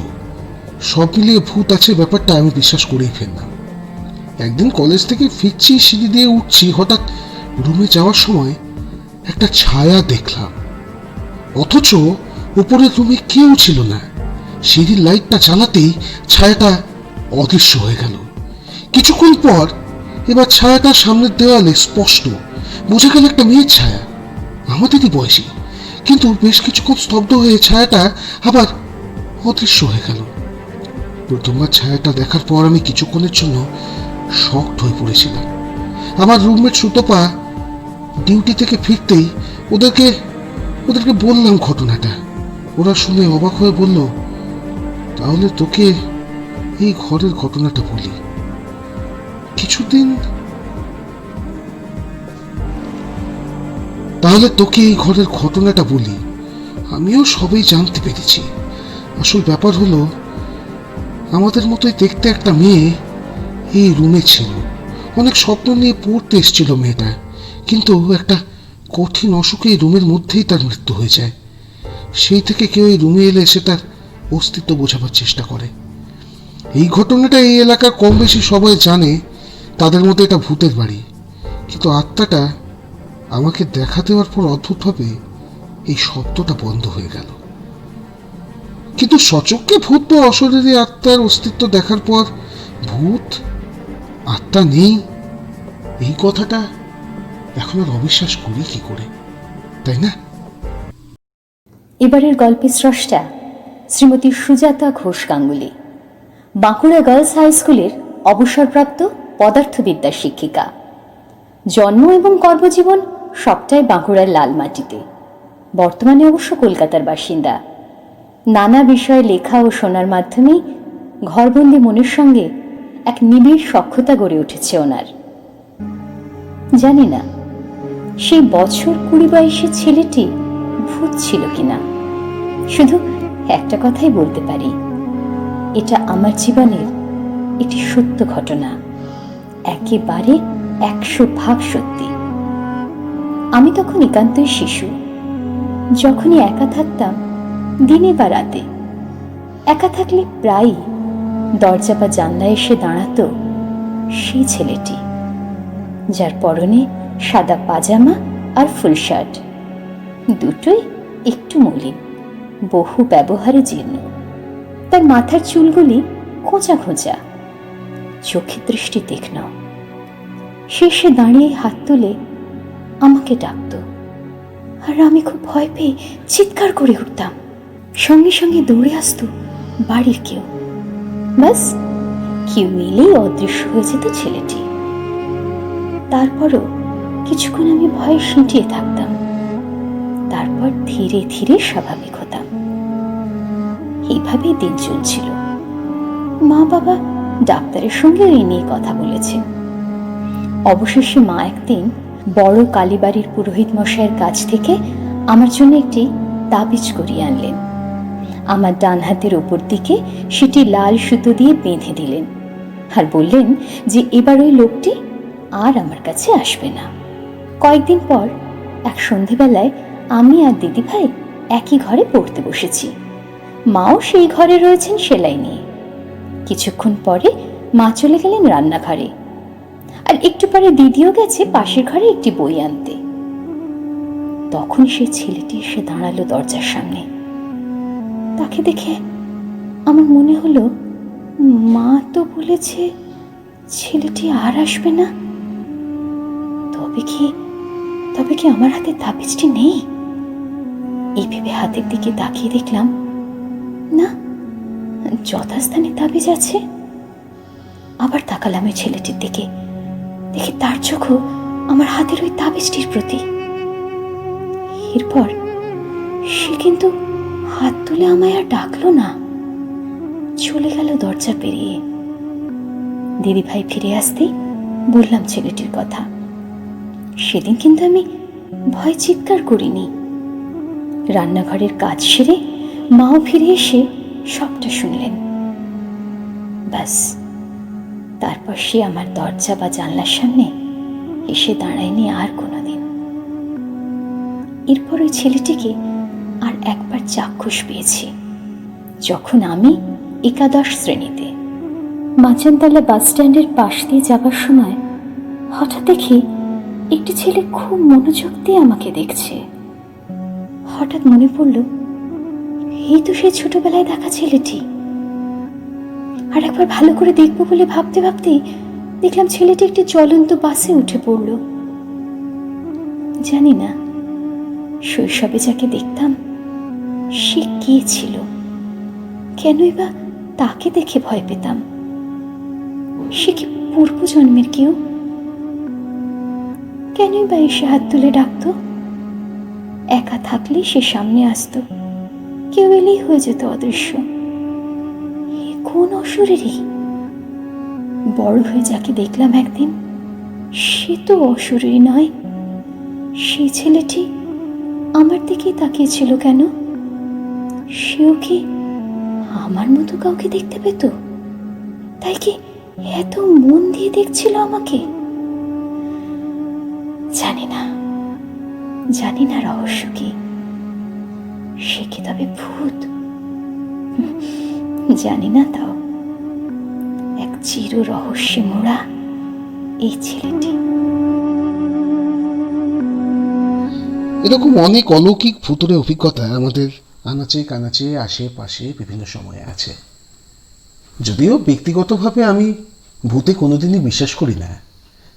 সব মিলিয়ে ভূত আছে ব্যাপারটা আমি বিশ্বাস করেই ফেললাম। একদিন কলেজ থেকে ফিরছি, সিঁড়ি দিয়ে উঠছি, হঠাৎ রুমে যাওয়ার সময় একটা ছায়া দেখলাম, অথচ উপরের রুমে কেউ ছিল না। সিঁড়ির লাইটটা জ্বালাতেই ছায়াটা অদৃশ্য হয়ে গেল। কিছুক্ষণ পর এবার ছায়াটা সামনের দেওয়ালে স্পষ্ট, বোঝা গেল একটা মেয়ের ছায়া, আমাদেরই বয়সী। কিন্তু বেশ কিছুক্ষণ স্তব্ধ হয়ে ছায়াটা আবার অদৃশ্য হয়ে গেল। প্রথমবার ছায়াটা দেখার পর আমি কিছুক্ষণের জন্য শকড হয়ে পড়েছিলাম। আমার রুমমেট সুতপা ডিউটি থেকে ফিরতেই ওদেরকে বললাম ঘটনাটা। ওরা শুনে অবাক হয়ে বলল, তাহলে তোকে এই ঘরের ঘটনাটা বলি। আমিও সবই জানতে পেরেছি। আসল ব্যাপার হলো, আমাদের মতোই দেখতে একটা মেয়ে এই রুমে ছিল। অনেক স্বপ্ন নিয়ে পড়তে এসেছিল মেয়েটা, কিন্তু একটা কঠিন অসুখে এই রুমের মধ্যেই তার মৃত্যু হয়ে যায়। সেই থেকে কেউ এই রুমে এলে এসে তার অস্তিত্ব বোঝাবার চেষ্টা করে। এই ঘটনাটা এই এলাকার কম বেশি সবাই জানে, তাদের মধ্যে এটা ভূতের বাড়ি। কিন্তু আত্মাটা আমাকে দেখা দেওয়ার পর অদ্ভুতভাবে এই শব্দটা বন্ধ হয়ে গেল। কিন্তু সচক্ষে ভূত বা অশরীরী আত্মার অস্তিত্ব দেখার পর ভূত আত্মা নেই, এই কথাটা এখন আর অবিশ্বাস করি কি করে, তাই না? এবারের গল্পের স্রষ্টা শ্রীমতী সুজাতা ঘোষ গাঙ্গুলি, বাঁকুড়া গার্লস হাই স্কুলের অবসরপ্রাপ্ত পদার্থবিদ্যার শিক্ষিকা। জন্ম এবং কর্মজীবন সবটাই বাঁকুড়ার লালমাটিতে। বর্তমানে অবশ্য কলকাতার বাসিন্দা। নানা বিষয়ে লেখা ও শোনার মাধ্যমেই ঘরবন্দি মনের সঙ্গে এক নিবিড় সখ্যতা গড়ে উঠেছে ওনার। জানি না সেই বছর 20 বয়সী ছেলেটি ভূত ছিল কিনা, শুধু একটা কথাই বলতে পারি, এটা আমার জীবনের একটি সত্য ঘটনা, একেবারে 100% সত্যি। আমি তখন একান্তই শিশু। যখনই একা থাকতাম, দিনে বা রাতে, একা থাকলে প্রায়ই দরজা বা জানলায় এসে দাঁড়াতো সেই ছেলেটি, যার পরনে সাদা পাজামা আর ফুল শার্ট, দুটোই একটু মলিন, বহু ব্যবহারে জীর্ণ। তার মাথার চুলগুলি খোঁচা খোঁচা, চোখের দৃষ্টি তীক্ষ্ণ। শেষে দাঁড়িয়ে হাত তুলে আমাকে ডাকতো, আর আমি খুব ভয় পেয়ে চিৎকার করে উঠতাম। সঙ্গে সঙ্গে দৌড়ে আসতো বাড়ির কেউ। ব্যাস, কেউ এলেই অদৃশ্য হয়ে যেত ছেলেটি। তারপরও কিছুক্ষণ আমি ভয়ে সিঁটিয়ে থাকতাম, তারপর ধীরে ধীরে স্বাভাবিক হতাম। এইভাবেই দিন চলছিল। মা বাবা ডাক্তারের সঙ্গে এই নিয়ে কথা বলেছেন। অবশেষে মা একদিন বড় কালীবাড়ির পুরোহিত মশাইয়ের কাছ থেকে আমার জন্য একটি তাবিজ করিয়ে আনলেন। আমার ডান হাতের ওপর দিকে সেটি লাল সুতো দিয়ে বেঁধে দিলেন, আর বললেন যে এবার ওই লোকটি আর আমার কাছে আসবে না। কয়েকদিন পর এক সন্ধেবেলায় আমি আর দিদিভাই একই ঘরে পড়তে বসেছি। মাও সেই ঘরে রয়েছেন সেলাই নিয়ে। কিছুক্ষণ পরে মা চলে গেলেন রান্নাঘরে, আর একটু পরে দিদিও গেছে পাশের ঘরে একটি বই আনতে। তখন সেই ছেলেটি এসে দাঁড়ালো দরজার সামনে। তাকে দেখে আমার মনে হলো, মা তো বলেছে ছেলেটি আর আসবে না। তবে কি আমার হাতে তাবিজটি নেই? এই ভেবে হাতের দিকে তাকিয়ে দেখলাম, না, যথাস্থানে তাবিজ আছে। আবার তাকালাম ওই ছেলেটির দিকে, দেখি তার চোখও আমার হাতের ওই তাবিজটির প্রতি। এরপর সে কিন্তু হাত তুলে আমায় আর ডাকলো না, চলে গেল দরজা পেরিয়ে। দিদিভাই ফিরে আসতেই বললাম ছেলেটির কথা। সেদিন কিন্তু আমি ভয় চিৎকার করিনি। রান্নাঘরের কাজ সেরে মাও ফিরে এসে সবটা শুনলেন। ব্যাস, তারপর সে আমার দরজা বা জানলার সামনে এসে দাঁড়ায়নি আর কোনোদিন। এরপর ওই ছেলেটিকে আর একবার চাক্ষুষ পেয়েছি, যখন আমি একাদশ শ্রেণীতে মাচানতলা বাস স্ট্যান্ডের পাশ দিয়ে যাবার সময় হঠাৎ দেখি একটি ছেলে খুব মনোযোগ দিয়ে আমাকে দেখছে। হঠাৎ মনে পড়ল, এই তো সেই ছোটবেলায় দেখা ছেলেটি। আর একবার ভালো করে দেখবো বলে ভাবতে ভাবতেই দেখলাম ছেলেটি একটি জ্বলন্ত বাসে উঠে পড়ল। জানি না শৈশবে যাকে দেখতাম সে কে ছিল, কেনই বা তাকে দেখে ভয় পেতাম। সে কি পূর্বজন্মের কেউ? কেনই বা এসে হাত তুলে ডাকতো? একা থাকলে সে সামনে আসতো, কেউ এলেই হয়ে যেত অদৃশ্য। কোন অশরীরী? বড় হয়ে যাকে দেখলাম একদিন, সে তো অশরীরী নয়। সেই ছেলেটি আমার দিকেই তাকিয়েছিল কেন? সেও কি আমার মতো কাউকে দেখতে পেত? তাই কি এত মন দিয়ে দেখছিল আমাকে? জানি না রহস্য কি। সে কি তবে ভূত? জানি না, তাও এক চির রহস্যে মোড়া এই ছেলেটি। এরকম অনেক অলৌকিক ভুতুড়ে অভিজ্ঞতা আমাদের আনাচে কানাচে আশেপাশে বিভিন্ন সময়ে আছে। যদিও ব্যক্তিগতভাবে আমি ভূতে কোনোদিনই বিশ্বাস করি না,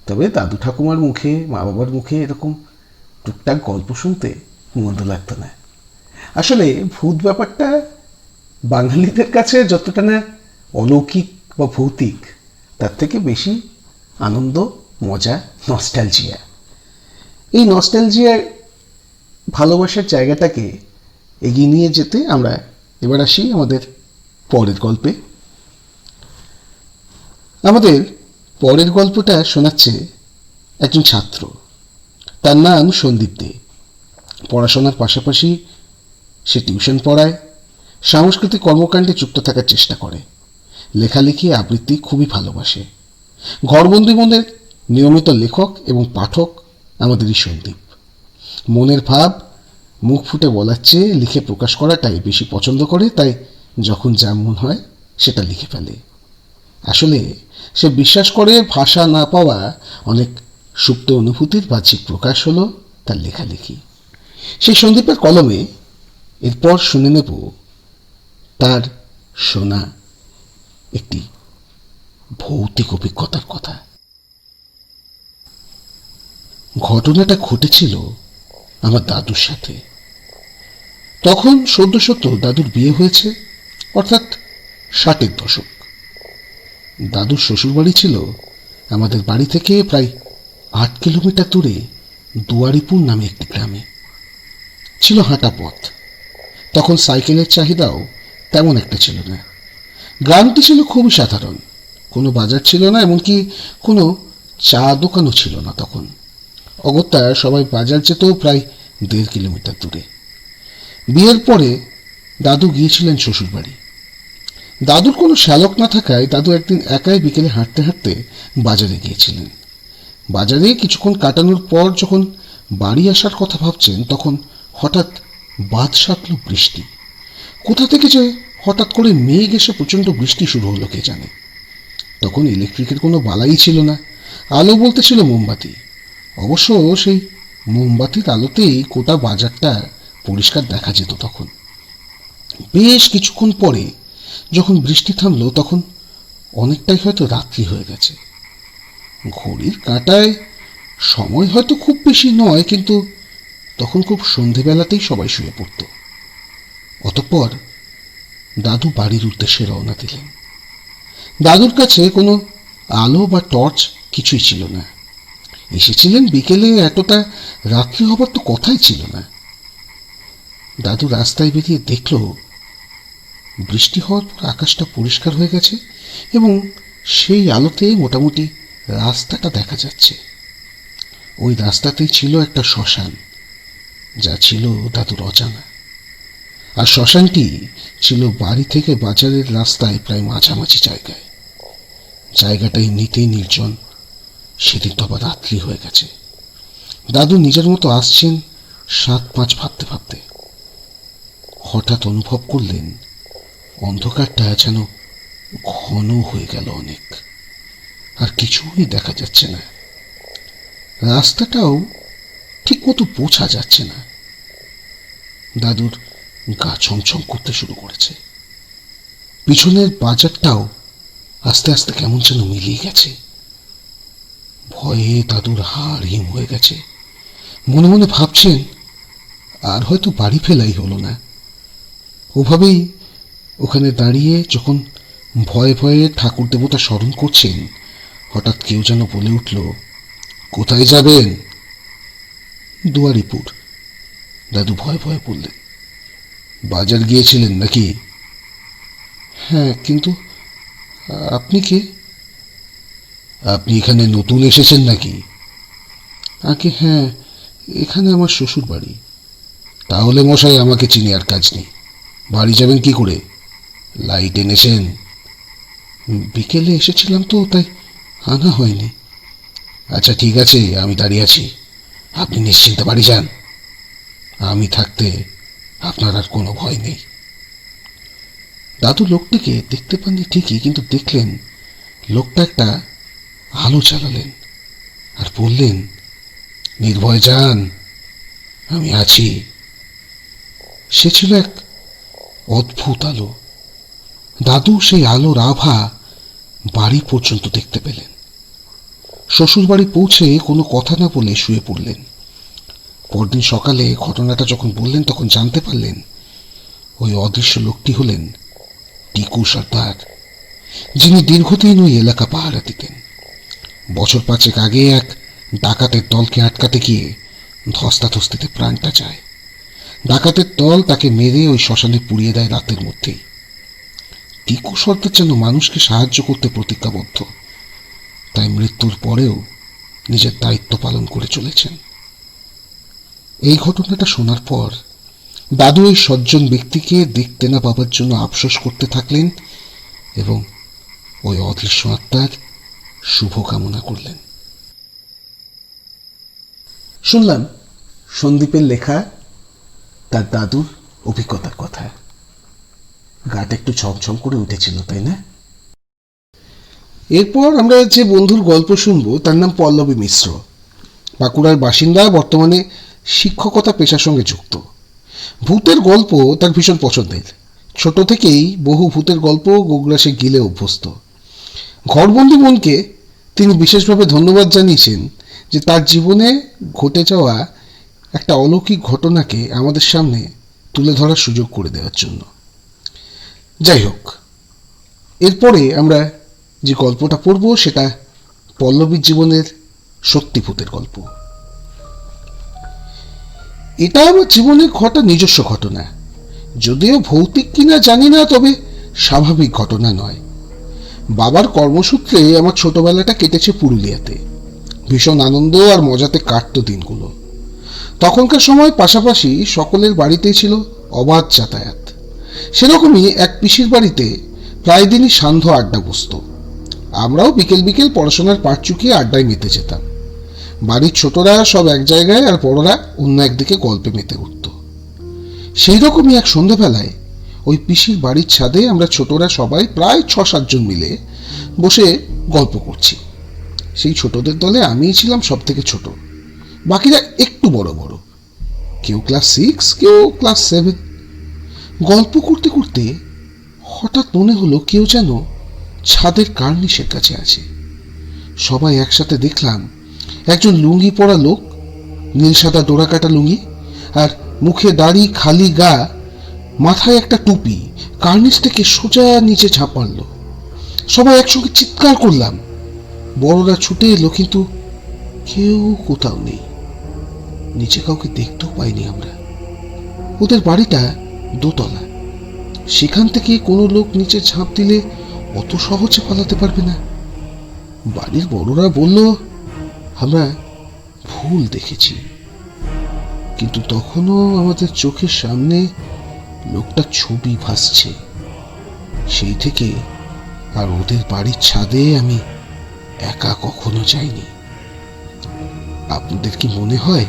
তবে দাদু ঠাকুমার মুখে, মা বাবার মুখে এরকম টুকটাক গল্প শুনতে মন্দ লাগতো না। আসলে ভূত ব্যাপারটা বাঙালিদের কাছে যতটা না অলৌকিক বা ভৌতিক, তার থেকে বেশি আনন্দ, মজা, নস্টালজিয়া। এই নস্টালজিয়ার ভালোবাসার জায়গাটাকে এগিয়ে নিয়ে যেতে আমরা এবার আসি আমাদের পরের গল্পে। আমাদের পরের গল্পটা শোনাচ্ছে একজন ছাত্র। তার নাম সন্দীপ দে। পড়াশোনার পাশাপাশি সে টিউশন পড়ায়, সাংস্কৃতিক কর্মকাণ্ডে যুক্ত থাকার চেষ্টা করে, লেখালেখি আবৃত্তি খুবই ভালোবাসে। ঘরবন্দি মনের নিয়মিত লেখক এবং পাঠক আমাদের এই সন্দীপ। মনের ভাব মুখ ফুটে বলার চেয়ে লিখে প্রকাশ করাটাই বেশি পছন্দ করে, তাই যখন যা মন হয় সেটা লিখে ফেলে। আসলে সে বিশ্বাস করে ভাষা না পাওয়া অনেক সুপ্ত অনুভূতির বাহ্যিক প্রকাশ হলো তার লেখালেখি। সেই সন্দীপের কলমে এরপর শুনে নেব তার শোনা একটি ভৌতিক অভিজ্ঞতার কথা। ঘটনাটা ঘটেছিল আমার দাদুর সাথে। তখন সদ্য দাদুর বিয়ে হয়েছে, অর্থাৎ 60-এর দশক। দাদুর শ্বশুরবাড়ি ছিল আমাদের বাড়ি থেকে প্রায় 8 কিলোমিটার দূরে দুয়ারিপুর নামে একটি গ্রামে। ছিল হাঁটা পথ। তখন সাইকেলের চাহিদাও তেমন একটা ছিল না। গ্রামটি ছিল খুবই সাধারণ। কোনো বাজার ছিল না, এমনকি কোনো চা দোকানও ছিল না তখন। অগত্যা সবাই বাজার যেত প্রায় 1.5 কিলোমিটার দূরে। বিয়ের পরে দাদু গিয়েছিলেন শ্বশুরবাড়ি। দাদুর কোনো শ্যালক না থাকায় দাদু একদিন একাই বিকেলে হাঁটতে হাঁটতে বাজারে গিয়েছিলেন। বাজারে কিছুক্ষণ কাটানোর পর যখন বাড়ি আসার কথা ভাবছেন, তখন হঠাৎ বাদ সাধল বৃষ্টি। কোথা থেকে যে হঠাৎ করে মেঘ এসে প্রচণ্ড বৃষ্টি শুরু হলো কে জানে। তখন ইলেকট্রিকের কোনো বালাই ছিল না, আলো বলতে ছিল মোমবাতি। অবশ্য সেই মোমবাতির আলোতেই গোটা বাজারটা পরিষ্কার দেখা যেত তখন। বেশ কিছুক্ষণ পরে যখন বৃষ্টি থামলো, তখন অনেকটাই হয়তো রাত্রি হয়ে গেছে। ঘড়ির কাঁটায় সময় হয়তো খুব বেশি নয়, কিন্তু তখন খুব সন্ধেবেলাতেই সবাই শুয়ে পড়ত। অতঃপর দাদু বাড়ির উদ্দেশ্যে রওনা দিলেন। দাদুর কাছে কোনো আলো বা টর্চ কিছুই ছিল না। এসেছিলেন বিকেলে, এতটা রাত্রি হবার তো কথাই ছিল না। দাদু রাস্তায় বেরিয়ে দেখল বৃষ্টি হওয়ার পর আকাশটা পরিষ্কার হয়ে গেছে এবং সেই আলোতে মোটামুটি রাস্তাটা দেখা যাচ্ছে। ওই রাস্তাতেই ছিল একটা শ্মশান, যা ছিল দাদুর অজানা। আর শ্মশানটি ছিল বাড়ি থেকে বাজারের রাস্তায় প্রায় মাঝামাঝি জায়গায়। জায়গাটা এমনিতেই নির্জন। সেদিন তো আবার রাত্রি হয়ে গেছে। দাদু নিজের মতো আসছেন 7-5 ভাবতে ভাবতে। হঠাৎ অনুভব করলেন অন্ধকারটা যেন ঘন হয়ে গেল অনেক, আর কিছুই দেখা যাচ্ছে না। রাস্তাটাও ঠিক মতো বোঝা যাচ্ছে না। দাদুর গা ছমছম করতে শুরু করেছে। পিছনের বাজারটাও আস্তে আস্তে কেমন যেন মিলিয়ে গেছে। ভয়ে দাদুর হাড় হিম হয়ে গেছে। মনে মনে ভাবছেন আর হয়তো বাড়ি ফেলাই হলো না। ওভাবেই ওখানে দাঁড়িয়ে যখন ভয়ে ভয়ে ঠাকুর দেবতা স্মরণ করছেন, হঠাৎ কেউ যেন বলে উঠল, কোথায় যাবেন? দুয়ারিপুর। দাদু ভয়ে ভয়ে বললেন, বাজার গিয়েছিলেন নাকি? হ্যাঁ, কিন্তু আপনি কে? আপনি এখানে নতুন এসেছেন নাকি? আগে হ্যাঁ, এখানে আমার শ্বশুর বাড়ি। তাহলে মশাই আমাকে চিনি আর কাজ নেই। বাড়ি যাবেন কি করে? লাইট এনেছেন? বিকেলে এসেছিলাম তো, তাই আনা হয়নি। আচ্ছা ঠিক আছে, আমি দাঁড়িয়ে আছি, আপনি নিশ্চিন্তে বাড়ি যান। আমি থাকতে আপনার আর কোনো ভয় নেই। দাদু লোকটিকে দেখতে পাননি ঠিকই, কিন্তু দেখলেন লোকটা একটা আলো চালালেন আর বললেন, নির্ভয় যান, আমি আছি। সে ছিল এক অদ্ভুত আলো। দাদু সেই আলোর আভা বাড়ি পর্যন্ত দেখতে পেলেন। শ্বশুর বাড়ি পৌঁছে কোনো কথা না বলে শুয়ে পড়লেন। পরদিন সকালে ঘটনাটা যখন বললেন, তখন জানতে পারলেন ওই অদৃশ্য লোকটি হলেন টিকু সর্দার, যিনি দীর্ঘদিন ওই এলাকা পাহারা দিতেন। বছর 5 আগে এক ডাকাতের দলকে আটকাতে গিয়ে ধস্তাধস্তিতে প্রাণটা যায়। ডাকাতের দল তাকে মেরে ওই শ্মশানে পুড়িয়ে দেয় রাতের মধ্যেই। টিকু সর্দার যেন মানুষকে সাহায্য করতে প্রতিজ্ঞাবদ্ধ, তাই মৃত্যুর পরেও নিজের দায়িত্ব পালন করে চলেছেন। এই ঘটনাটা শোনার পর দাদু ওই সজ্জন ব্যক্তিকে দেখতে না পাবার জন্য আফসোস করতে থাকলেন এবং ওই অদৃশ্য আত্মার শুভ কামনা করলেন। শুনলাম সন্দীপের লেখা তার দাদুর অভিজ্ঞতার কথা। গাটা একটু ছমছম করে উঠেছিল, তাই না? এরপর আমরা যে বন্ধুর গল্প শুনবো তার নাম পল্লবী মিশ্র। বাঁকুড়ার বাসিন্দা, বর্তমানে শিক্ষকতা পেশার সঙ্গে যুক্ত। ভূতের গল্প তার ভীষণ পছন্দের। ছোট থেকেই বহু ভূতের গল্প গোগ্রাসে গিলে অভ্যস্ত। ঘরবন্দি মনকে তিনি বিশেষভাবে ধন্যবাদ জানিয়েছেন যে তার জীবনে ঘটে যাওয়া একটা অলৌকিক ঘটনাকে আমাদের সামনে তুলে ধরার সুযোগ করে দেওয়ার জন্য। যাই হোক, এরপরে আমরা যে গল্পটা পড়ব সেটা পল্লবীর জীবনের সত্যি ভূতের গল্প। এটা আমার জীবনে ঘটা নিজস্ব ঘটনা, যদিও ভৌতিক কিনা জানি না, তবে স্বাভাবিক ঘটনা নয়। বাবার কর্মসূত্রে আমার ছোটবেলাটা কেটেছে পুরুলিয়াতে। ভীষণ আনন্দ আর মজাতে কাটতো দিনগুলো। তখনকার সময় পাশাপাশি সকলের বাড়িতেই ছিল অবাধ যাতায়াত। সেরকমই এক পিসির বাড়িতে প্রায় দিনই সান্ধ্য আড্ডা বসত। আমরাও বিকেল বিকেল পড়াশোনার পাট চুকিয়ে আড্ডায় মেতে যেতাম। বাড়ির ছোটরা সব এক জায়গায় আর বড়রা অন্য একদিকে গল্পে মেতে উঠত। সেই রকমই এক সন্ধ্যাবেলায় ওই পিসির বাড়ির ছাদে আমরা ছোটরা সবাই প্রায় 6-7 জন মিলে বসে গল্প করছি। সেই ছোটদের দলে আমিই ছিলাম সব থেকে ছোট, বাকিরা একটু বড় বড়, কেউ ক্লাস 6, কেউ ক্লাস 7। গল্প করতে করতে হঠাৎ মনে হলো কেউ যেন ছাদের কার্নিশের কাছে আছে। সবাই একসাথে দেখলাম একজন লুঙ্গি পরা লোক, নীল সাদা ডোরাকাটা লুঙ্গি আর মুখে দাড়ি, খালি গা, মাথায় একটা টুপি, কার্নিশ থেকে সোজা নিচে ঝাঁপ মারল। সবাই একসঙ্গে চিৎকার করলাম। বড়রা ছুটে এলো, কিন্তু কেউ কোথাও নেই। নিচে কাউকে দেখতেও পাইনি আমরা। ওদের বাড়িটা দোতলা, সেখান থেকে কোনো লোক নিচে ঝাঁপ দিলে অত সহজে পালাতে পারবে না। বাড়ির বড়রা বলল আমরা ভুল দেখেছি, কিন্তু তখনও আমাদের চোখের সামনে লোকটার ছবি ভাসছে। সেই থেকে আর ওদের বাড়ির ছাদে আমি একা কখনো যাইনি। আপনাদের কি মনে হয়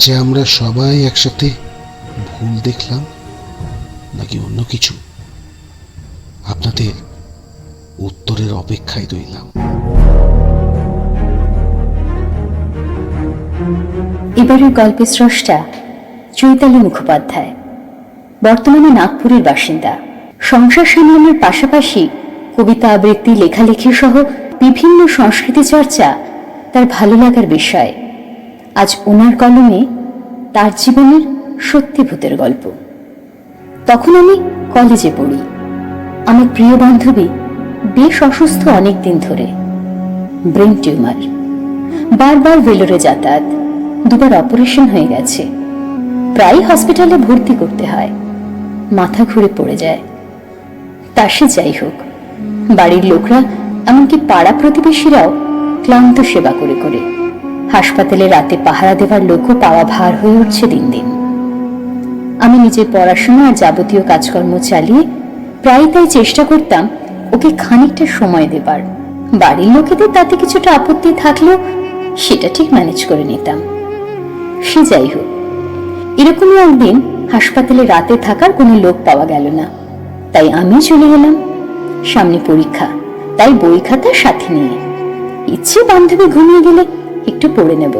যে আমরা সবাই একসাথে ভুল দেখলাম, নাকি অন্য কিছু? আপনাদের উত্তরের অপেক্ষায় রইলাম। এবারের গল্পের স্রষ্টা চৈতালি মুখোপাধ্যায়, বর্তমানে নাগপুরের বাসিন্দা। সংসার সামলানোর পাশাপাশি কবিতা আবৃত্তি, লেখালেখি সহ বিভিন্ন সংস্কৃতি চর্চা তার ভালো লাগার বিষয়। আজ ওনার কলমে তার জীবনের সত্যি ভূতের গল্প। তখন আমি কলেজে পড়ি। আমার প্রিয় বান্ধবী বেশ অসুস্থ অনেক দিন ধরে, ব্রেন টিউমার, বারবার ভেলোরে যাতায়াত, 2বার অপারেশন হয়ে গেছে, প্রায় হসপিটালে ভর্তি করতে হয়, মাথা ঘুরে পড়ে যায়। তা সে যাই হোক, বাড়ির লোকরা এমনকি পাড়া প্রতিবেশীরাও ক্লান্ত সেবা করে করে হাসপাতালে রাতে পাহারা দেওয়ার লোকও পাওয়া ভার হয়ে উঠছে দিন দিন। আমি নিজের পড়াশোনা আর যাবতীয় কাজকর্ম চালিয়ে প্রায় তাই চেষ্টা করতাম ওকে খানিকটা সময় দেবার। বাড়ির লোকেদের তাতে কিছুটা আপত্তি থাকলেও সেটা ঠিক ম্যানেজ করে নিতাম। সে যাই হোক, এরকমই একদিন হাসপাতালে রাতে থাকার কোনো লোক পাওয়া গেল না, তাই আমি চলে গেলাম। সামনে পরীক্ষা, তাই বই খাতা সাথে নিয়ে। ইচ্ছে বান্ধবী ঘুমিয়ে গেলে একটু পড়ে নেব।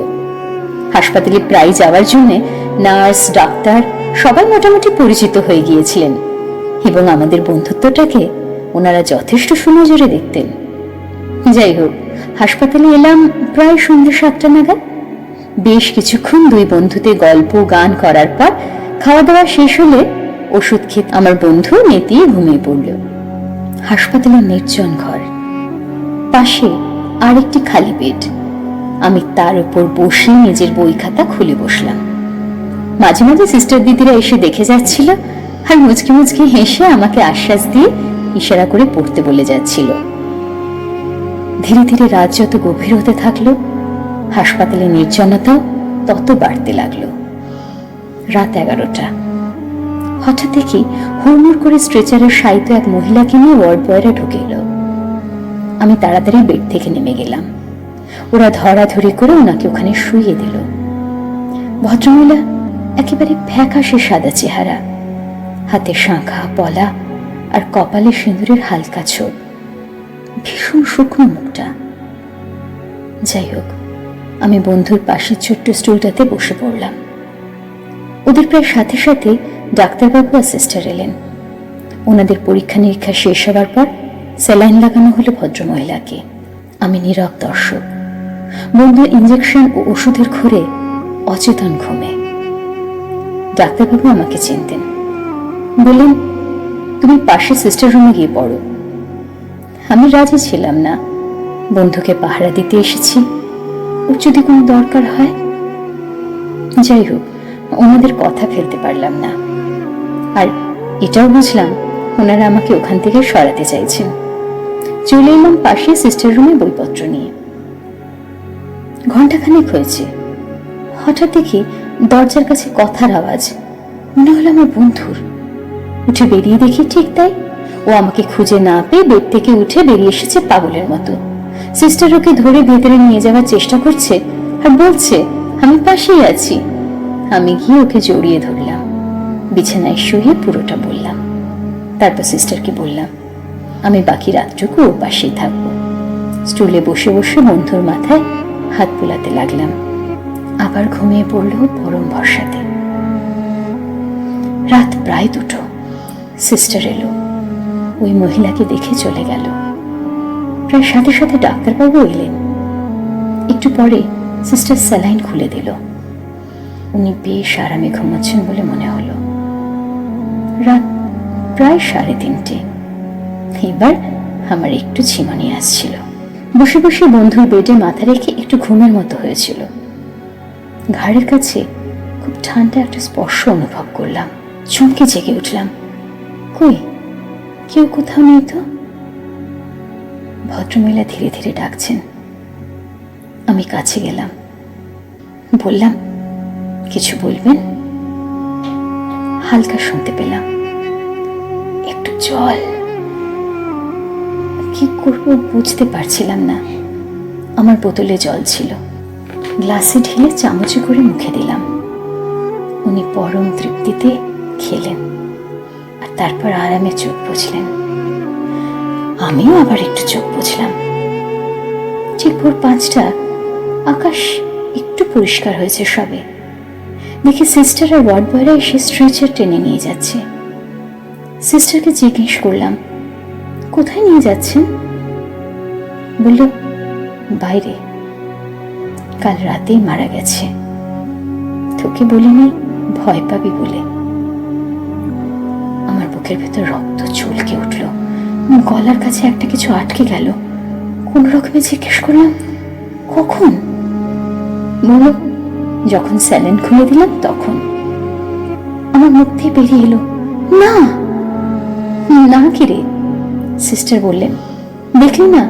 হাসপাতালে প্রায় যাওয়ার জন্য নার্স ডাক্তার সবাই মোটামুটি পরিচিত হয়ে গিয়েছিলেন এবং আমাদের বন্ধুত্বটাকে ওনারা যথেষ্ট সুনজরে দেখতেন। যাই হোক, হাসপাতালে এলাম প্রায় সন্ধ্যে 7টা নাগাদ। বেশ কিছুক্ষণ দুই বন্ধুতে গল্প গান করার পর খাওয়া দাওয়া শেষ হলে ওষুধ খেয়ে আমার বন্ধু নেতিয়ে ঘুমিয়ে পড়ল। হাসপাতালের নির্জন ঘর, পাশে আরেকটি খালি বেড। আমি তার উপর বসে নিজের বই খাতা খুলে বসলাম। মাঝে মাঝে সিস্টার দিদিরা এসে দেখে যাচ্ছিল আর মুচকি মুচকি হেসে আমাকে আশ্বাস দিয়ে ইশারা করে পড়তে বলে যাচ্ছিল। ধীরে ধীরে রাত যত গভীর হতে থাকলো, হাসপাতালের নির্জনতাও তত বাড়তে লাগলো। রাত 11টা। হঠাৎ দেখি হুড়মুড় করে স্ট্রেচারের শায়িত এক মহিলাকে নিয়ে ওয়ার্ড বয়রা ঢুকে এলো। আমি তাড়াতাড়ি বেড থেকে নেমে গেলাম। ওরা ধরাধরি করে ওনাকে ওখানে শুইয়ে দিল। ভদ্রমহিলা একেবারে ফ্যাকাশে সাদা চেহারা, হাতে শাঁখা পলা আর কপালে সিঁদুরের হালকা ছোপ, ভীষণ শুকনো মুখটা। যাই হোক, আমি বন্ধুর পাশের ছোট্ট স্টুলটাতে বসে পড়লাম। ওদের প্রায় সাথে সাথে ডাক্তারবাবু আর সিস্টার এলেন। ওনাদের পরীক্ষা নিরীক্ষা শেষ হওয়ার পর স্যালাইন লাগানো হলো ভদ্রমহিলাকে। আমি নীরব দর্শক। বন্ধু ইঞ্জেকশন ও ওষুধের ঘোরে অচেতন ঘুমে। ডাক্তারবাবু আমাকে চিনতেন, বললেন, তুমি পাশে সিস্টার রুমে গিয়ে পড়ো। আমি রাজি ছিলাম না। বন্ধুকে পাহারা দিতে এসেছি, ওর যদি কোনো দরকার হয়। যাই হোক, ওনাদের কথা ফেলতে পারলাম না। আর এটাও বুঝলাম ওনারা আমাকে ওখান থেকে সরাতে চাইছেন। চলে এলাম পাশে সিস্টার রুমে বইপত্র নিয়ে। ঘন্টাখানেক হয়েছে, হঠাৎ দেখি দরজার কাছে কথার আওয়াজ। মনে হলো আমার বন্ধুর। উঠে বেরিয়ে দেখি ঠিক তাই, ও আমাকে খুঁজে না পেয়ে বেড থেকে উঠে বেরিয়ে এসেছে পাগলের মতো। সিস্টার ওকে ধরে ভেতরে নিয়ে যাওয়ার চেষ্টা করছে আর বলছে আমি পাশেই আছি। আমি গিয়ে ওকে জড়িয়ে ধরলাম, বিছানায় শুয়ে পুরোটা বললাম। তারপর সিস্টারকে বললাম আমি বাকি রাতটুকু ওর পাশেই থাকবো। স্টুলে বসে বসে বন্ধুর মাথায় হাত বুলাতে লাগলাম। আবার ঘুমিয়ে পড়ল পরম ভরসাতে। রাত প্রায় 2টো। সিস্টার এলো, ওই মহিলাকে দেখে চলে গেল। প্রায় সাথে সাথে ডাক্তারবাবু এলেন। একটু পরে সিস্টার স্যালাইন খুলে দিল। উনি বেশ আরামে ঘুমাচ্ছেন বলে মনে হলো। রাত প্রায় 3:30। এবার আমার একটু ঝিমানি আসছিল। বসে বসে বন্ধুর বেডে মাথা রেখে একটু ঘুমের মতো হয়েছিল। ঘাড়ের কাছে খুব ঠান্ডা একটা স্পর্শ অনুভব করলাম। চমকে জেগে উঠলাম। কই, কেউ কোথাও নেই তো। ভদ্রমহিলা ধীরে ধীরে ডাকছেন। আমি কাছে গেলাম, বললাম কিছু বলবেন? হালকা শুনতে পেলাম, একটু জল। কি করব বুঝতে পারছিলাম না। আমার বোতলে জল ছিল, গ্লাসে ঢেলে চামচে করে মুখে দিলাম। উনি পরম তৃপ্তিতে খেলেন আর তারপর আরামে চোখ বুঝলেন। আমিও আবার একটু চোখ বুঝলাম। ঠিক ভোর 5টা। আকাশ একটু পরিষ্কার হয়েছে সবে। দেখি সিস্টার আর ওয়ার্ড বয়রা এসে স্ট্রেচার টেনে নিয়ে যাচ্ছে। সিস্টারকে জিজ্ঞেস করলাম কোথায় নিয়ে যাচ্ছেন? বলল বাইরে, কাল রাতেই মারা গেছে। তোকে বলিনি ভয় পাবি বলে। আমার বুকের ভেতর রক্ত চুলকে উঠল, গলার কাছে একটা কিছু আটকে গেল। কোন রকমে জিজ্ঞেস করলাম কখন? বলল যখন স্যালাইন খুলে দিলাম তখন। আমার মুখ দিয়ে বেরিয়ে এলো না। না কিরে? সিস্টার বললেন দেখলি না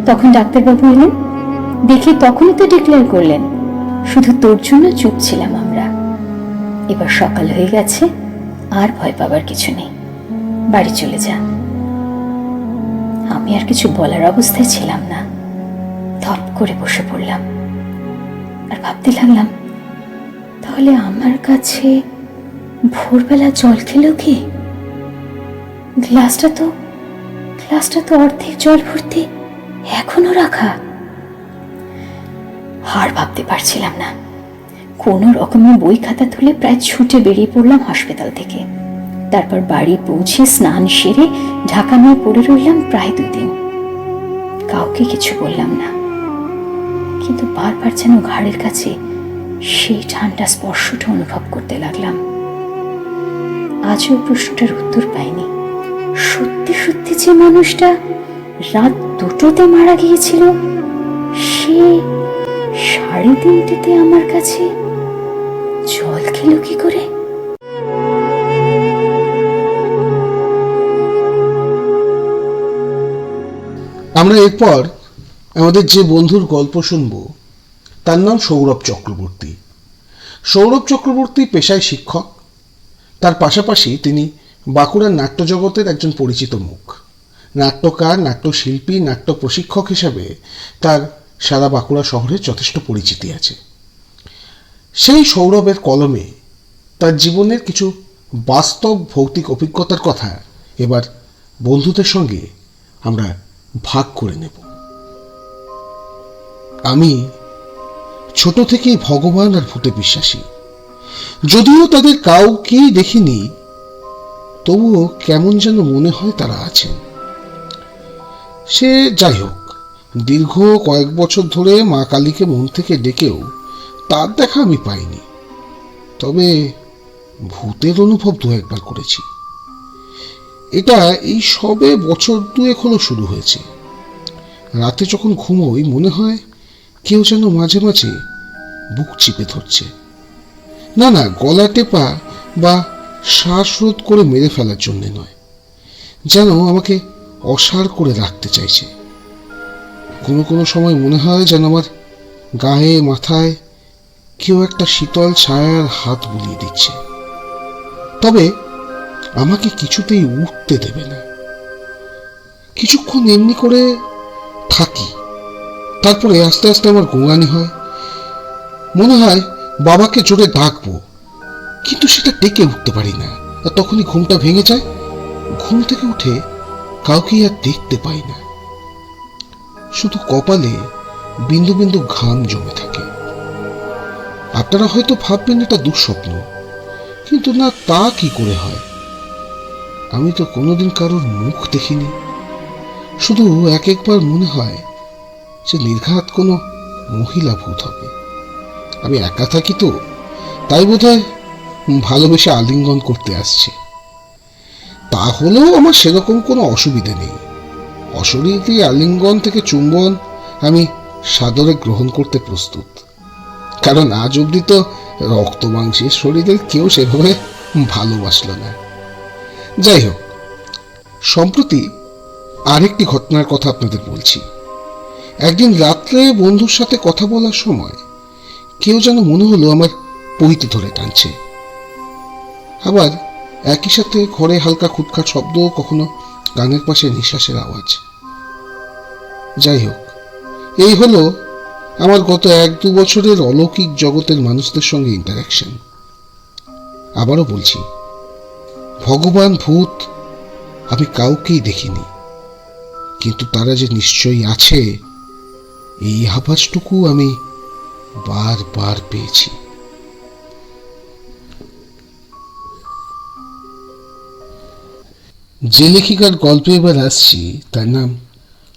তখন ডাক্তারবাবু এলেন, দেখে তখনই তো ডিক্লেয়ার করলেন। শুধু তোর জন্য চুপ ছিলাম আমরা। এবার সকাল হয়ে গেছে, আর ভয় পাবার কিছু নেই, বাড়ি চলে যা। আমি আর কিছু বলার অবস্থায় ছিলাম না, ধপ করে বসে পড়লাম আর ভাবতে লাগলাম, তাহলে আমার কাছে ভোরবেলা জল খেলো কি? গ্লাসটা তো অর্ধেক জল ভর্তি, এখনো রাখা। আর ভাবতে পারছিলাম না, কোনো রকমে বই খাতা তুলে প্রায় ছুটে বেরিয়ে পড়লাম হাসপাতাল থেকে। তারপর বাড়ি পৌঁছে স্নান সেরে ঢাকা নিয়ে পড়ে রইলাম প্রায় 2 দিন। কাউকে কিছু বললাম না, কিন্তু বারবার যেন ঘাড়ের কাছে সেই ঠান্ডা স্পর্শটা অনুভব করতে লাগলাম। আজও প্রশ্নটার উত্তর পাইনি। সত্যি সত্যি যে মানুষটা রাত 2টোতে মারা গিয়েছিল, সে 3:30তে আমার কাছে জল খেলো কি করে? আমরা এরপর আমাদের যে বন্ধুর গল্প শুনব তার নাম সৌরভ চক্রবর্তী। সৌরভ চক্রবর্তী পেশায় শিক্ষক, তার পাশাপাশি তিনি বাঁকুড়ার নাট্যজগতের একজন পরিচিত মুখ। নাট্যকার, নাট্যশিল্পী, নাট্য প্রশিক্ষক হিসাবে তার সারা বাঁকুড়া শহরে যথেষ্ট পরিচিতি আছে। সেই সৌরভের কলমে তার জীবনের কিছু বাস্তব ভৌতিক অভিজ্ঞতার কথা এবার বন্ধুদের সঙ্গে আমরা ভাগ করে নেব। আমি ছোট থেকেই ভগবান আর ভূতে বিশ্বাসী। যদিও তাদের কাউকেই দেখিনি, তবুও কেমন যেন মনে হয় তারা আছেন। সে যাই হোক, দীর্ঘ কয়েক বছর ধরে মা কালীকে মন থেকে ডেকেও তার দেখা আমি পাইনি। তবে ভূতের অনুভব 2-1বার করেছি। এটা এই সবে বছর 2 হলো শুরু হয়েছে। রাতে যখন ঘুমোই মনে হয় কেউ যেন মাঝে মাঝে বুক চিপে ধরছে। না, গলা টেপা বা শ্বাসরোধ করে মেরে ফেলার জন্য নয়, যেন আমাকে অসাড় করে রাখতে চাইছে। কোনো সময় মনে হয় যেন আমার গায়ে মাথায় কেউ একটা শীতল ছায়ার হাত বুলিয়ে দিচ্ছে, তবে আমাকে কিছুতেই উঠতে দেবে না। কিছুক্ষণ এমনি করে থাকি, তারপরে আস্তে আস্তে আমার গোঙানি হয়। মনে হয় বাবাকে জোরে ডাকবো, কিন্তু সেটা ডেকে উঠতে পারি না। আর তখনই ঘুমটা ভেঙে যায়। ঘুম থেকে উঠে কাউকে আর দেখতে পাই না, শুধু কপালে বিন্দু বিন্দু ঘাম জমে থাকে। আপনারা হয়তো ভাববেন এটা দুঃস্বপ্ন, কিন্তু না, তা কি করে হয়? আমি তো কোনোদিন কারোর মুখ দেখিনি। শুধু একবার মনে হয় যে নির্ঘাত কোনো মহিলা ভূত হবে। আমি একা থাকি তো, তাই বোধহয় ভালোবেসে আলিঙ্গন করতে আসছে। তাহলেও আমার সেরকম কোনো অসুবিধা নেই। অশরীরী আলিঙ্গন থেকে চুম্বন আমি সাদরে গ্রহণ করতে প্রস্তুত, কারণ আজ অবধি তো রক্ত মাংসের শরীরের কেউ সেভাবে ভালোবাসল না। যাই হোক, সম্প্রতি আরেকটি ঘটনার কথা আপনাদের বলছি। একদিন রাত্রে বন্ধুর সাথে কথা বলার সময় কেউ যেন মনে হলো আমার পইতে ধরে টানছে। আবার একই সাথে ঘরে হালকা খুটখাট শব্দ, কখনো কানের পাশে নিঃশ্বাসের আওয়াজ। যাই হোক, এই হলো আমার গত 1-2 বছরের অলৌকিক জগতের মানুষদের সঙ্গে ইন্টারাকশন। আবারও বলছি, ভগবান, ভূত আমি কাউকেই দেখিনি, কিন্তু তারা যে নিশ্চয়ই আছে এই আভাসটুকু আমি বারবার পেয়েছি। যে লেখিকার গল্পে এবার আসছি তার নাম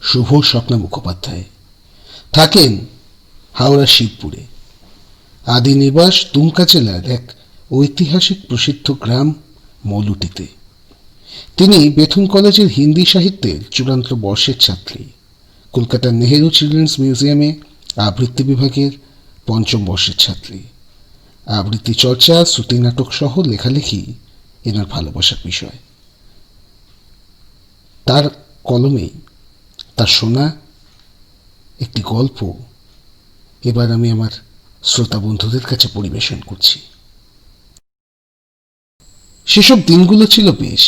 শুভ স্বপ্না মুখোপাধ্যায়। থাকেন হাওড়া শিবপুরে। আদি নিবাস দুমকা জেলার এক ঐতিহাসিক প্রসিদ্ধ গ্রাম মৌলুটিতে। তিনি বেথুন কলেজের হিন্দি সাহিত্যের চূড়ান্ত বর্ষের ছাত্রী। কলকাতার নেহেরু চিলড্রেন্স মিউজিয়ামে আবৃত্তি বিভাগের 5ম বর্ষের ছাত্রী। আবৃত্তি চর্চা, শ্রুতি নাটক সহ লেখালেখি এনার ভালোবাসার বিষয়। তার কলমেই তার শোনা একটি গল্প এবার আমি আমার শ্রোতা বন্ধুদের কাছে পরিবেশন করছি। সেসব দিনগুলো ছিল বেশ।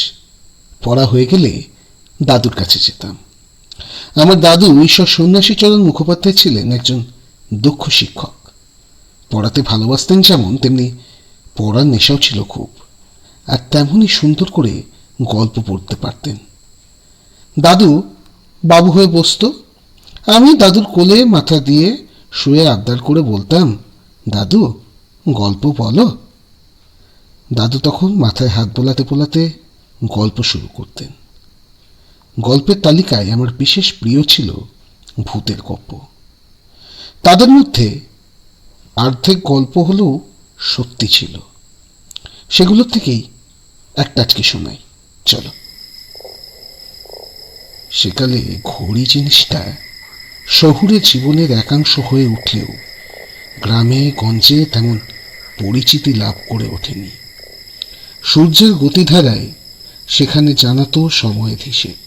পড়া হয়ে গেলে দাদুর কাছে যেতাম। আমার দাদু ঈশ্বর সন্ন্যাসীচরণ মুখোপাধ্যায় ছিলেন একজন দক্ষ শিক্ষক। পড়াতে ভালোবাসতেন যেমন, তেমনি পড়ার নেশাও ছিল খুব, আর তেমনই সুন্দর করে গল্প পড়তে পারতেন। দাদু বাবু হয়ে বসত, আমি দাদুর কোলে মাথা দিয়ে শুয়ে আবদার করে বলতাম, দাদু গল্প বলো। দাদু তখন মাথায় হাত বোলাতে বোলাতে গল্প শুরু করতেন। গল্পের তালিকায় আমার বিশেষ প্রিয় ছিল ভূতের গল্প। তাদের মধ্যে অর্ধেক গল্প হলেও সত্যি ছিল। সেগুলোর থেকেই একটা আজকে শোনাই, চলো। সেকালে ঘড়ি জিনিসটা শহুরে জীবনের একাংশ হয়ে উঠলেও গ্রামে গঞ্জে তেমন পরিচিতি লাভ করে ওঠেনি। সূর্যের গতিধারায় সেখানে জানাতো সময়ের হিসেব।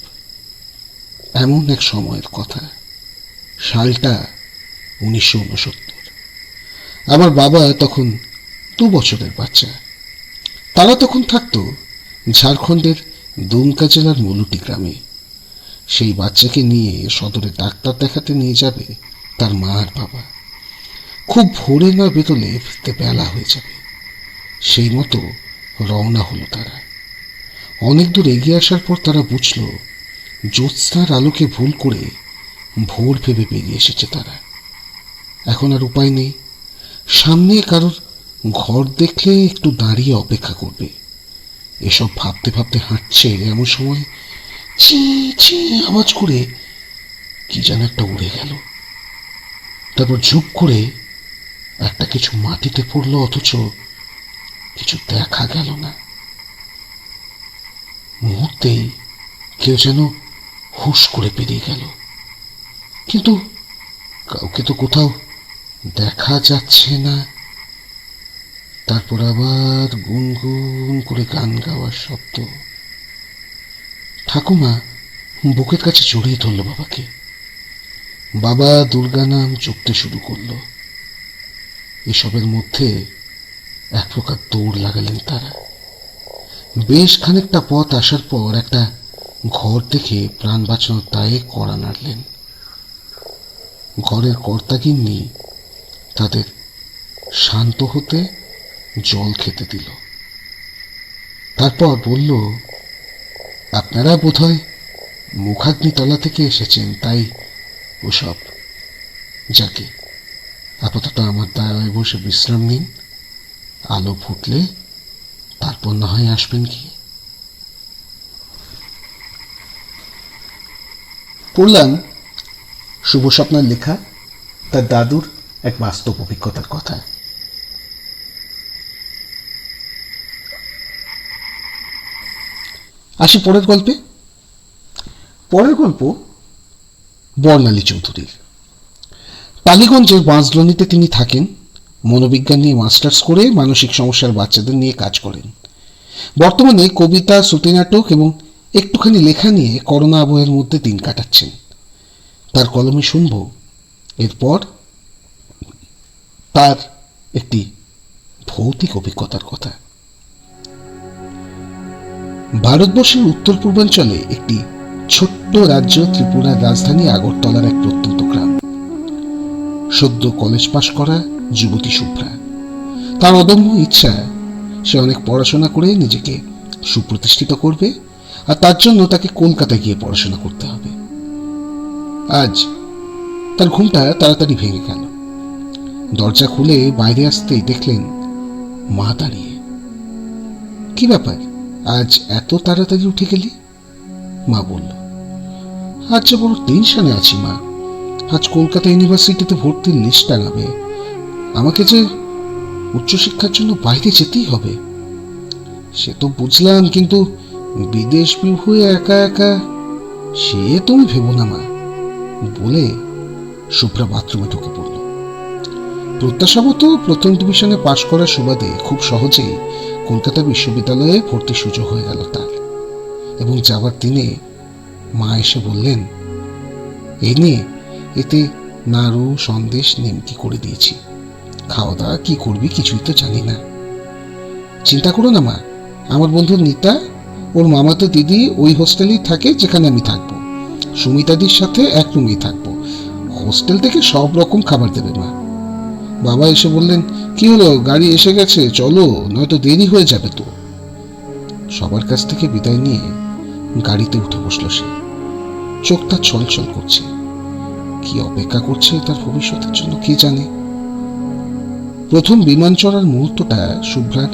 এমন এক সময়ের কথা, সালটা 1969। আমার বাবা তখন 2 বছরের বাচ্চা। তারা তখন থাকতো ঝাড়খণ্ডের দুমকা জেলার মলুটি গ্রামে। সেই বাচ্চাকে নিয়ে সদরে ডাক্তার দেখাতে নিয়ে যাবে তার মা আর বাবা। খুব ভোরে না বেরোলে ফিরতে বেলা হয়ে যাবে। সেই মতো রওনা হলো তারা। অনেক দূর এগিয়ে আসার পর তারা বুঝল জ্যোৎস্নার আলোকে ভুল করে ভোর ভেবে বেরিয়ে এসেছে তারা। এখন আর উপায় নেই। সামনে কারোর ঘর দেখলে একটু দাঁড়িয়ে অপেক্ষা করবে, এসব ভাবতে ভাবতে হাঁটছে। এমন সময় চি চি আওয়াজ করে কি যেন একটা উড়ে গেল। তারপর ঝুপ করে একটা কিছু মাটিতে পড়লো, অথচ কিছু দেখা গেল না। মুহূর্তেই কেউ যেন হুশ করে বেরিয়ে গেল, কিন্তু কাউকে তো কোথাও দেখা যাচ্ছে না। তারপর আবার গুনগুন করে গান গাওয়ার শব্দ। ঠাকুমা বুকের কাছে জড়িয়ে ধরল বাবাকে। বাবা দুর্গা নাম জপতে শুরু করলো। এসবের মধ্যে এক প্রকার দৌড় লাগালেন তারা। বেশ খানিকটা পথ আসার পর একটা ঘর দেখে প্রাণ বাঁচানোর দায়ে কড়া নাড়লেন। ঘরের কর্তাগিন্নি তাদের শান্ত হতে জল খেতে দিল। তারপর বলল, আপনারা বোধহয় মুখাগ্নিতলা থেকে এসেছেন, তাই ওসব। যাকে আপাতত আমার দায় বসে বিশ্রাম নিন, আলো ফুটলে তারপর না হয় আসবেন কি। পড়লাম শুভ স্বপ্নের লেখা তার দাদুর এক বাস্তব অভিজ্ঞতার কথা। আসি পরের গল্পে। পরের গল্প বর্ণালী চৌধুরীর। টালিগঞ্জের বাঁশদ্রোণীতে তিনি থাকেন। মনোবিজ্ঞান নিয়ে মাস্টার্স করে মানসিক সমস্যার বাচ্চাদের নিয়ে কাজ করেন। বর্তমানে কবিতা, শ্রুতিনাটক এবং একটুখানি লেখা নিয়ে করোনা আবহের মধ্যে দিন কাটাচ্ছেন। তার কলমে শুনব এরপর তার একটি ভৌতিক অভিজ্ঞতার কথা। ভারতবর্ষের উত্তর পূর্বাঞ্চলে একটি ছোট্ট রাজ্য ত্রিপুরার রাজধানী আগরতলার এক প্রত্যন্ত গ্রাম। সদ্য কলেজ পাশ করা যুবতী শুভ্রা। তার অদম্য ইচ্ছা সে অনেক পড়াশোনা করে নিজেকে সুপ্রতিষ্ঠিত করবে, আর তার জন্য তাকে কলকাতায় গিয়ে পড়াশোনা করতে হবে। আজ তার ঘুমটা তাড়াতাড়ি ভেঙে গেল। দরজা খুলে বাইরে আসতেই দেখলেন মা দাঁড়িয়ে। কি ব্যাপার, আজ এত তাড়াতাড়ি উঠে গেলি? মা বলল, আজ যে বড় টেনশনে আছি মা। আজ কলকাতা ইউনিভার্সিটিতে ভর্তির লিস্ট টাঙাবে। আমাকে যে উচ্চশিক্ষার জন্য বাইরে যেতেই হবে। সে তো বুঝলাম, কিন্তু বিদেশ হয়ে একা একা সে তুমি ভেবো না মা, বলে শুভ্রা বাথরুমে ঢুকে পড়ল। প্রত্যাশাবত প্রথম ডিভিশনে পাশ করার সুবাদে খুব সহজেই কলকাতা বিশ্ববিদ্যালয়ে ভর্তির সুযোগ হয়ে গেল তার। এবং যাবার দিনে মা এসে বললেন, এই নিয়ে এতে নাড়ু, সন্দেশ, নিমকি করে দিয়েছি। খাওয়া দাওয়া কি করবি কিছুই তো জানি না। চিন্তা করো না মা, আমার বন্ধু নিতা, ওর মামাতো দিদি ওই হোস্টেলেই থাকে যেখানে আমি থাকবো। সুমিতাদির সাথে এক রুমেই থাকবো। হোস্টেল থেকে সব রকম খাবার দেবে মা। বাবা এসে বললেন, কি হলো, গাড়ি এসে গেছে, চলো, নয়তো দেরি হয়ে যাবে তো। সবার কাছ থেকে বিদায় নিয়ে গাড়িতে উঠে বসলো সে। চোখটা ছলছল করছে। কি অপেক্ষা করছে তার ভবিষ্যতের জন্য কে জানে। প্রথম বিমান চড়ার মুহূর্তটা শুভ্রার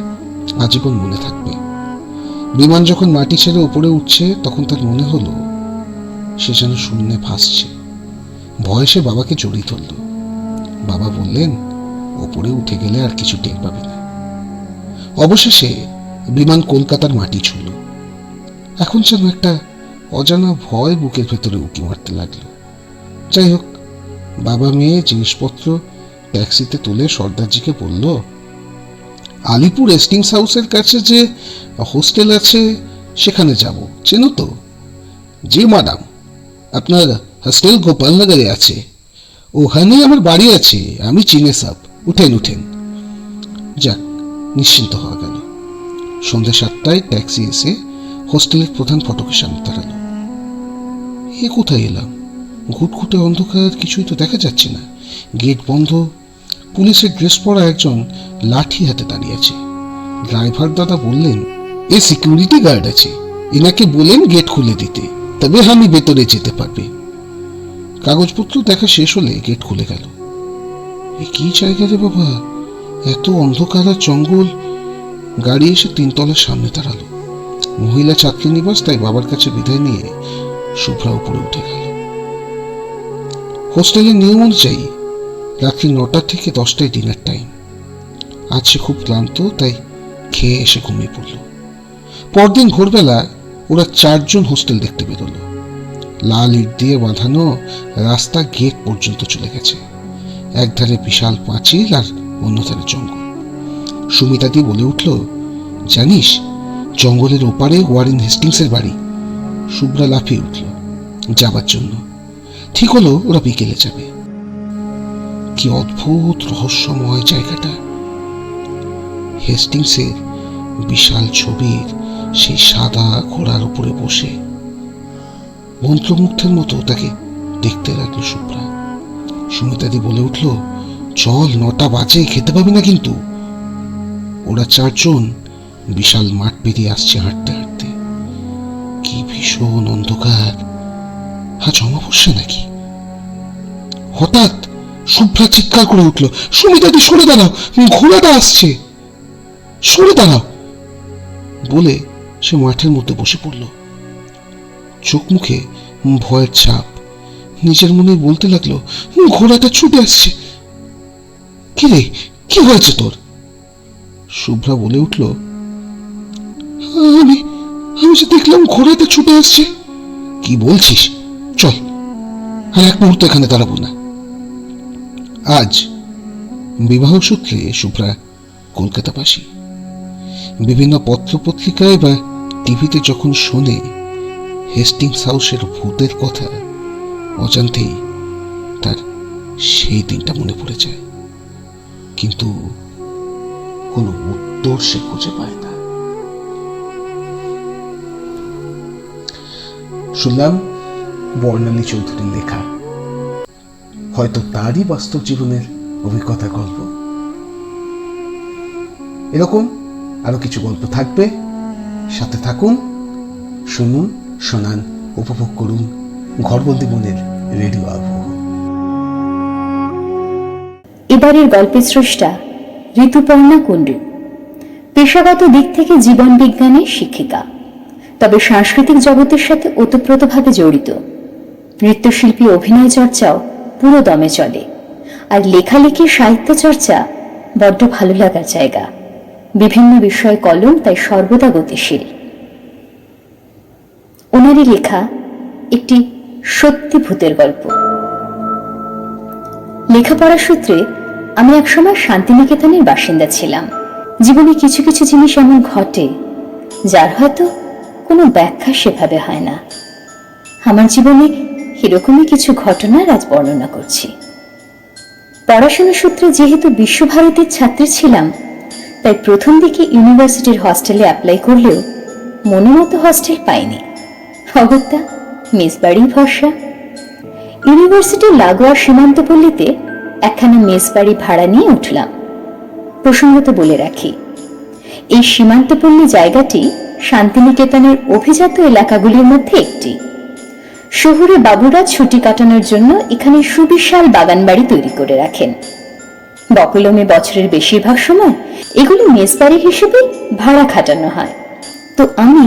আজীবন মনে থাকবে। বিমান যখন মাটি ছেড়ে উপরে উঠছে তখন তার মনে হলো সে যেন শূন্যে ভাসছে। ভয়ে সে বাবাকে জড়িয়ে ধরল। বাবা বললেন, ওপরে উঠে গেলে আর কিছু টের পাবে না। অবশেষে বিমান কলকাতার মাটি ছুঁল। এখন যেন একটা অজানা ভয় বুকের ভেতরে উকি মারতে লাগলো। যাই হোক, বাবা মেয়ে জিনিসপত্র ট্যাক্সিতে তুলে সর্দারজিকে বলল, আলিপুর হেস্টিংস হাউসের কাছে যে হোস্টেল আছে সেখানে যাব, চেনো তো? জি ম্যাডাম, আপনার হোস্টেল গোপালনগরে আছে, ওখানে আমার বাড়ি আছে, আমি চিনে সব, উঠেন উঠেন। যাক, নিশ্চিন্ত হওয়া গেল। সন্ধ্যা 7টায় ট্যাক্সি এসে হোস্টেলের প্রধান ফটকের সামনে দাঁড়ালো। এ কোথায় এলাম? ঘুটঘুটে অন্ধকার, কিছুই তো দেখা যাচ্ছে না। গেট বন্ধ। পুলিশের ড্রেস পরা একজন লাঠি হাতে দাঁড়িয়ে আছে। ড্রাইভার দাদা বললেন, এ সিকিউরিটি গার্ড আছে, এনাকে বলেন গেট খুলে দিতে, তবে আমি ভেতরে যেতে পারবে। কাগজপত্র দেখা শেষ হলে গেট খুলে গেল। এ কি জায়গা রে বাবা, এত অন্ধকার আর জঙ্গল। গাড়ি এসে 3 তলার সামনে দাঁড়ালো। মহিলা ছাত্রী নিবাস, তাই বাবার কাছে বিদায় নিয়ে শুভ্রা উপরে উঠে গেল। হোস্টেলের নিয়ম অনুযায়ী রাত্রি 9টা থেকে 10টায় ডিনার টাইম। আজ সে খুব ক্লান্ত, তাই খেয়ে এসে ঘুমিয়ে পড়ল। পরদিন ভোরবেলা ওরা 4 জন হোস্টেল দেখতে বেরোল। লাল ইট দিয়ে বাঁধানো রাস্তা গেট পর্যন্ত চলে গেছে। একধারে বিশাল পাঁচিল আর অন্যধারে জঙ্গল। সুমিতাদি বলে উঠল, জানিস, জঙ্গলের ওপারে ওয়ারেন হেস্টিংসের বাড়ি। শুভ্রা লাফিয়ে উঠল যাবার জন্য। ঠিক হলো ওরা বিকেলে যাবে। কি অদ্ভুত রহস্যময় জায়গাটা। হেস্টিংসের বিশাল ছবির সেই সাদা ঘোড়ার উপরে বসে মন্ত্রমুগ্ধের মতো তাকে দেখতে লাগলো শুভ্রা। সুমিতাদি বলে উঠল, চল, 9টা বাজে, খেতে পাবি না কিন্তু। ওরা 4 জন বিশাল মাঠ পেরিয়ে আসছে হাঁটতে হাঁটতে। কি ভীষণ অন্ধকার। আজ অমাবস্যা নাকি? হঠাৎ শুভ্রা চিৎকার করে উঠল, সুমিতাদি সরে দাঁড়াও, ঘোড়াটা আসছে, সরে দাঁড়াও বলে সে মাঠের মধ্যে বসে পড়ল। চোখ মুখে ভয়ের ছাপ। নিজের মনে বলতে লাগলো, ঘোড়াটা ছুটে আসছে। কি রে, কি হয়েছে তোর? শুভ্রা বলে উঠল, আমি যে দেখলাম ঘোড়াটা ছুটে আসছে। কি বলছিস? চল, আর এক মুহূর্ত এখানে দাঁড়াবো না। আজ বিবাহ সূত্রে শুভ্রা কলকাতাবাসী। বিভিন্ন পত্রপত্রিকায় বা টিভিতে যখন শোনে হেস্টিংস হাউসের ভূতের কথা, অজান্তেই তার সেই দিনটা মনে পড়ে যায়। কিন্তু কোনো উত্তর সে খুঁজে পায় না। শুনলাম বর্ণালী চৌধুরীর লেখা, হয়তো তারই বাস্তব জীবনের অভিজ্ঞতা গল্প। এরকম আরো কিছু গল্প থাকবে, সাথে থাকুন, শুনুন, শোনান, উপভোগ করুন ঘরবন্দি মনের রেডিও আবহ। এবারের গল্পের স্রষ্টা ঋতুপর্ণা কুণ্ডু। পেশাগত দিক থেকে জীবন বিজ্ঞানের শিক্ষিকা, তবে সাংস্কৃতিক জগতের সাথে ওতপ্রোতভাবে জড়িত। নৃত্যশিল্পী অভিনয় চর্চাও পুরো দমে চলে, আর লেখালেখি সাহিত্য চর্চা বড্ড ভালো লাগার জায়গা। বিভিন্ন বিষয়ে কলম তাই সর্বদা গতিশীল। ওনারই লেখা একটি সত্যি ভূতের গল্প। লেখাপড়া সূত্রে আমি একসময় শান্তিনিকেতনের বাসিন্দা ছিলাম। জীবনে কিছু কিছু জিনিস এমন ঘটে যার হয়তো কোনো ব্যাখ্যা সেভাবে হয় না। আমার জীবনে এরকমই কিছু ঘটনার আজ বর্ণনা করছি। পড়াশোনা সূত্রে যেহেতু বিশ্বভারতীর ছাত্রী ছিলাম, তাই প্রথম দিকে ইউনিভার্সিটির হস্টেলে অ্যাপ্লাই করলেও মনের মতো হস্টেল পাইনি। অগত্যা মেসবাড়ি ভরসা। ইউনিভার্সিটির লাগোয়া সীমান্তপল্লীতে একখানা মেসবাড়ি ভাড়া নিয়ে উঠলাম। প্রসঙ্গত বলে রাখি, এই সীমান্তপল্লী জায়গাটি শান্তিনিকেতনের অভিজাত এলাকাগুলির মধ্যে একটি। শহুরে বাবুরা ছুটি কাটানোর জন্য এখানে সুবিশাল বাগান বাড়ি তৈরি করে রাখেন। বকলমে বছরের বেশিরভাগ সময় এগুলি মেসবাড়ি হিসেবে ভাড়া খাটানো হয়। তো আমি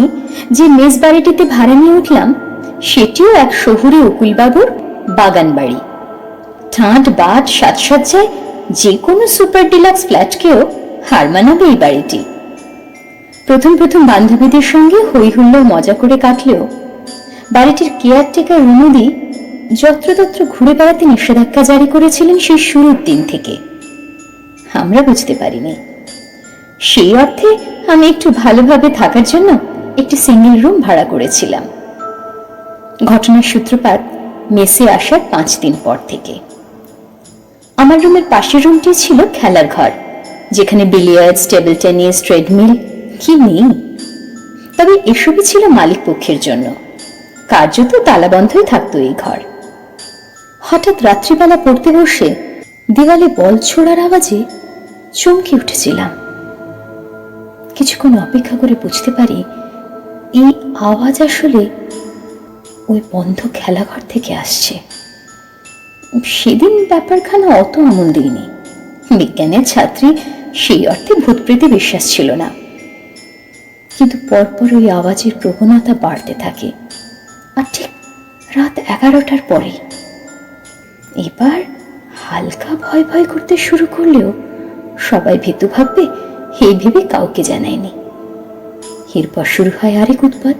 যে মেসবাড়িটিতে ভাড়া নিয়ে উঠলাম সেটিও এক শহুরে উকিলবাবুর বাগান বাড়ি। ঠাঁট বাট সাজসজ্জায় যে কোনো সুপার ডিলাক্স ফ্ল্যাটকেও হার মানাবে এই বাড়িটি। প্রথম প্রথম বান্ধবীদের সঙ্গে হই হুল্লোড় মজা করে কাটলেও বাড়িটির কেয়ারটেকার রুনুদি যত্রতত্র ঘুরে বেড়াতে নিষেধাজ্ঞা জারি করেছিলেন সেই শুরুর দিন থেকে। আমরা বুঝতে পারিনি। সেই অর্থে আমি একটু ভালোভাবে থাকার জন্য একটি সিঙ্গেল রুম ভাড়া করেছিলাম। ঘটনার সূত্রপাত মেসে আসার 5 দিন পর থেকে। আমার রুমের পাশের রুমটি ছিল খেলার ঘর, যেখানে বিলিয়ার্ডস, টেবিল টেনিস, ট্রেডমিল কি নেই। তবে এসবই ছিল মালিক পক্ষের জন্য। কার্যত তালাবন্ধই থাকতো এই ঘর। হঠাৎ রাত্রিবেলা পড়তে বসে দেওয়ালে বল ছোড়ার আওয়াজে চমকে উঠেছিলাম। কিছুক্ষণ অপেক্ষা করে বুঝতে পারি এই আওয়াজ আসলে ওই বন্ধ খেলাঘর থেকে আসছে। সেদিন ব্যাপারখানা অত আমল দিইনি। বিজ্ঞানের ছাত্রী, সেই অর্থে ভূতপ্রেতে বিশ্বাস ছিল না। কিন্তু পরপর ওই আওয়াজের প্রবণতা বাড়তে থাকে। আর ঠিক রাত 11টার পরে এবার হালকা ভয় ভয় করতে শুরু করলেও সবাই ভীতু ভাববে এই ভেবে কাউকে জানায়নি। এরপর শুরু হয় আরেক উৎপাত।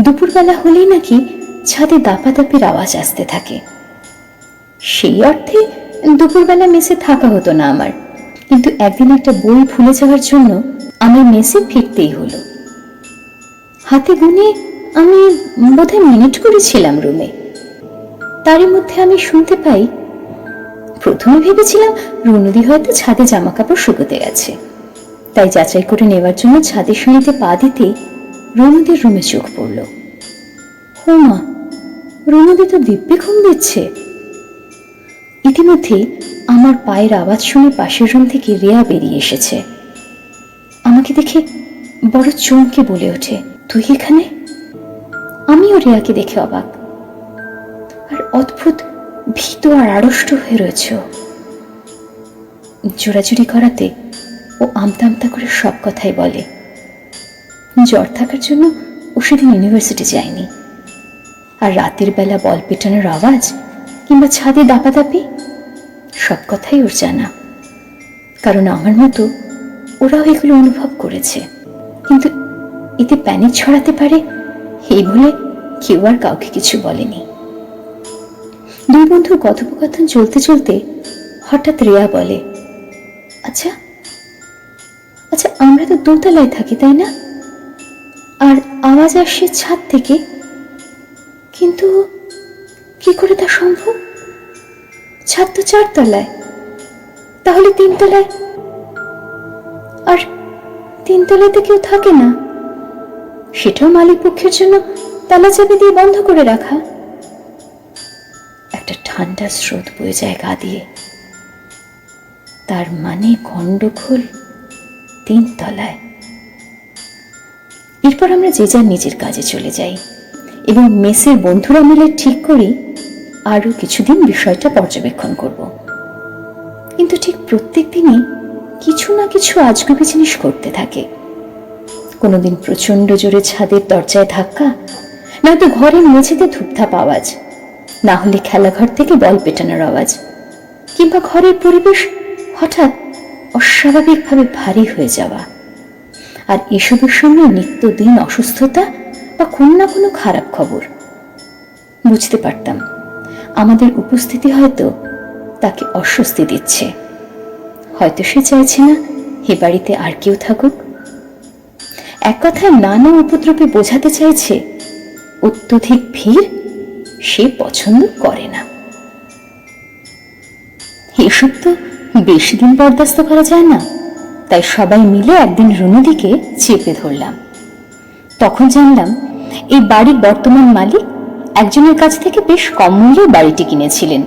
দুপুরবেলা হলেই নাকি ছাদে দাপাদাপির আওয়াজ আসতে থাকে। সেই অর্থে দুপুরবেলা মেসে থাকা হতো না আমার। কিন্তু একদিন একটা বই ভুলে যাওয়ার জন্য আমার মেসে ফিরতেই হলো। হাতে গুনে আমি বোধহয় মিনিট করেছিলাম রুমে। তারই মধ্যে আমি শুনতে পাই, প্রথমে ভেবেছিলাম রুনুদি হয়তো ছাদে জামা কাপড় শুকোতে গেছে, তাই যাচাই করে নেওয়ার জন্য ছাদের সিঁড়িতে পা দিতেই রুনুদির রুমে চোখ পড়ল। ও মা, রুনুদি তো দিব্যি ঘুম দিচ্ছে। ইতিমধ্যে আমার পায়ের আওয়াজ শুনে পাশের রুম থেকে রেয়া বেরিয়ে এসেছে। আমাকে দেখে বড় চমকে বলে ওঠে, তুই এখানে? আমিও রেয়াকে দেখে অবাক। আর অদ্ভুত ভীত আর আড়ষ্ট হয়ে রয়েছে। জোড়াজুড়ি করাতে ও আমতা আমতা করে সব কথাই বলে। জ্বর থাকার জন্য ও সেদিন ইউনিভার্সিটি যায়নি। আর রাতের বেলা বল পেটানোর আওয়াজ কিংবা ছাদে দাপাদাপি সব কথাই ওর জানা। কারণ আমার মতো ওরাও এগুলো অনুভব করেছে। কিন্তু এতে প্যানিক ছড়াতে পারে এই বলে কেউ আর কাউকে কিছু বলেনি। দুই বন্ধুর কথোপকথন চলতে চলতে হঠাৎ রেয়া বলে, আচ্ছা আচ্ছা, আমরা তো দোতলায় থাকি তাই না? আর আওয়াজ আসছে ছাদ থেকে, কিন্তু কি করে তা সম্ভব? ছাদ তো 4 তলায়, তাহলে 3 তলায়? আর 3 তলাতে কেউ থাকে না, সেটাও মালিক পক্ষের জন্য তালা চাবি দিয়ে বন্ধ করে রাখা। একটা ঠান্ডা স্রোত বয়ে যায় গা দিয়ে। তার মানে গন্ডগোল 3 তলায়। এরপর আমরা যে যার নিজের কাজে চলে যাই এবং মেসের বন্ধুরা মিলে ঠিক করি আরো কিছুদিন বিষয়টা পর্যবেক্ষণ করব। কিন্তু ঠিক প্রত্যেক দিনই কিছু না কিছু আজগুবি জিনিস করতে থাকে। কোনোদিন প্রচন্ড জোরে ছাদের দরজায় ধাক্কা, নয়তো ঘরের মেঝেতে ধূপধাপ আওয়াজ, না হলে খেলাঘর থেকে বল পেটানোর আওয়াজ, কিংবা ঘরের পরিবেশ হঠাৎ অস্বাভাবিকভাবে ভারী হয়ে যাওয়া। আর এসবের সঙ্গে নিত্যদিন অসুস্থতা বা কোনো না কোনো খারাপ খবর। বুঝতে পারতাম আমাদের উপস্থিতি হয়তো তাকে অস্বস্তি দিচ্ছে। হয়তো সে চাইছে না এ বাড়িতে আর কেউ থাকুক। এক কথায় নানা উপদ্রবে বোঝাতে চাইছে অত্যধিক ভিড় সে পছন্দ করে না। এসব তো বেশি দিন বরদাস্ত করা যায় না। তাই সবাই মিলে একদিন রুনুদিকে চেপে ধরলাম। তখন জানলাম এই বাড়ির বর্তমান মালিক একজনের কাছ থেকে বেশ কম মূল্যে বাড়িটি কিনেছিলেন।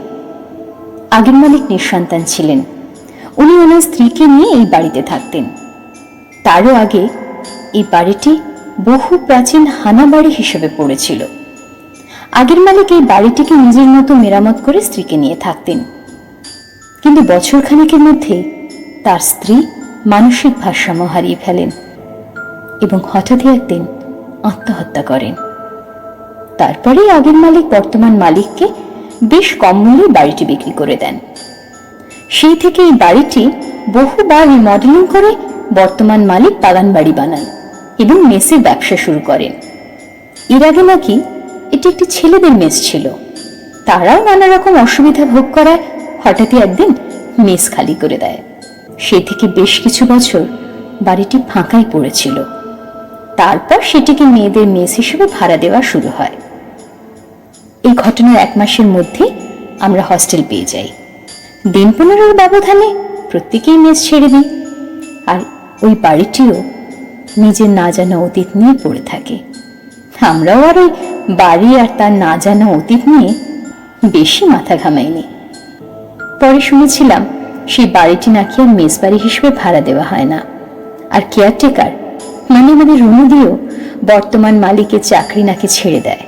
আগের মালিক নিঃসন্তান ছিলেন। উনি ওনার স্ত্রীকে নিয়ে এই বাড়িতে থাকতেন। তারও আগে এই বাড়িটি বহু প্রাচীন হানা বাড়ি হিসেবে পড়েছিল। আগের মালিক এই বাড়িটিকে নিজের মতো মেরামত করে স্ত্রীকে নিয়ে থাকতেন, কিন্তু বছরখানেকের মধ্যে তার স্ত্রী মানসিক ভারসাম্য হারিয়ে ফেলেন এবং হঠাৎই একদিন আত্মহত্যা করেন। তারপরেই আগের মালিক বর্তমান মালিককে বেশ কম মূল্যে বাড়িটি বিক্রি করে দেন। সেই থেকে এই বাড়িটি বহুবার রিমডেলিং করে বর্তমান মালিক বাগান বাড়ি বানান এবং মেসের ব্যবসা শুরু করেন। এর আগে নাকি এটি একটি ছেলেদের মেস ছিল। তারাও নানা রকম অসুবিধা ভোগ করায় হঠাৎই একদিন মেস খালি করে দেয়। সেই থেকে বেশ কিছু বছর বাড়িটি ফাঁকাই পড়েছিল। তারপর সেটিকে মেয়েদের মেস হিসেবে ভাড়া দেওয়া শুরু হয়। এই ঘটনার 1 মাসের মধ্যে আমরা হস্টেল পেয়ে যাই। দিন 15 ব্যবধানে প্রত্যেকেই মেস ছেড়ে দিই, আর ওই বাড়িটিও নিজের না জানা অতীত নিয়ে পড়ে থাকে। আমরাও আর ওই বাড়ি আর তার না জানা অতীত নিয়ে বেশি মাথা ঘামাইনি। পরে শুনেছিলাম সেই বাড়িটি নাকি আর মেস বাড়ি হিসেবে ভাড়া দেওয়া হয় না, আর কেয়ারটেকার মানে আমাদের রুনুদিও বর্তমান মালিকের চাকরি নাকি ছেড়ে দেয়।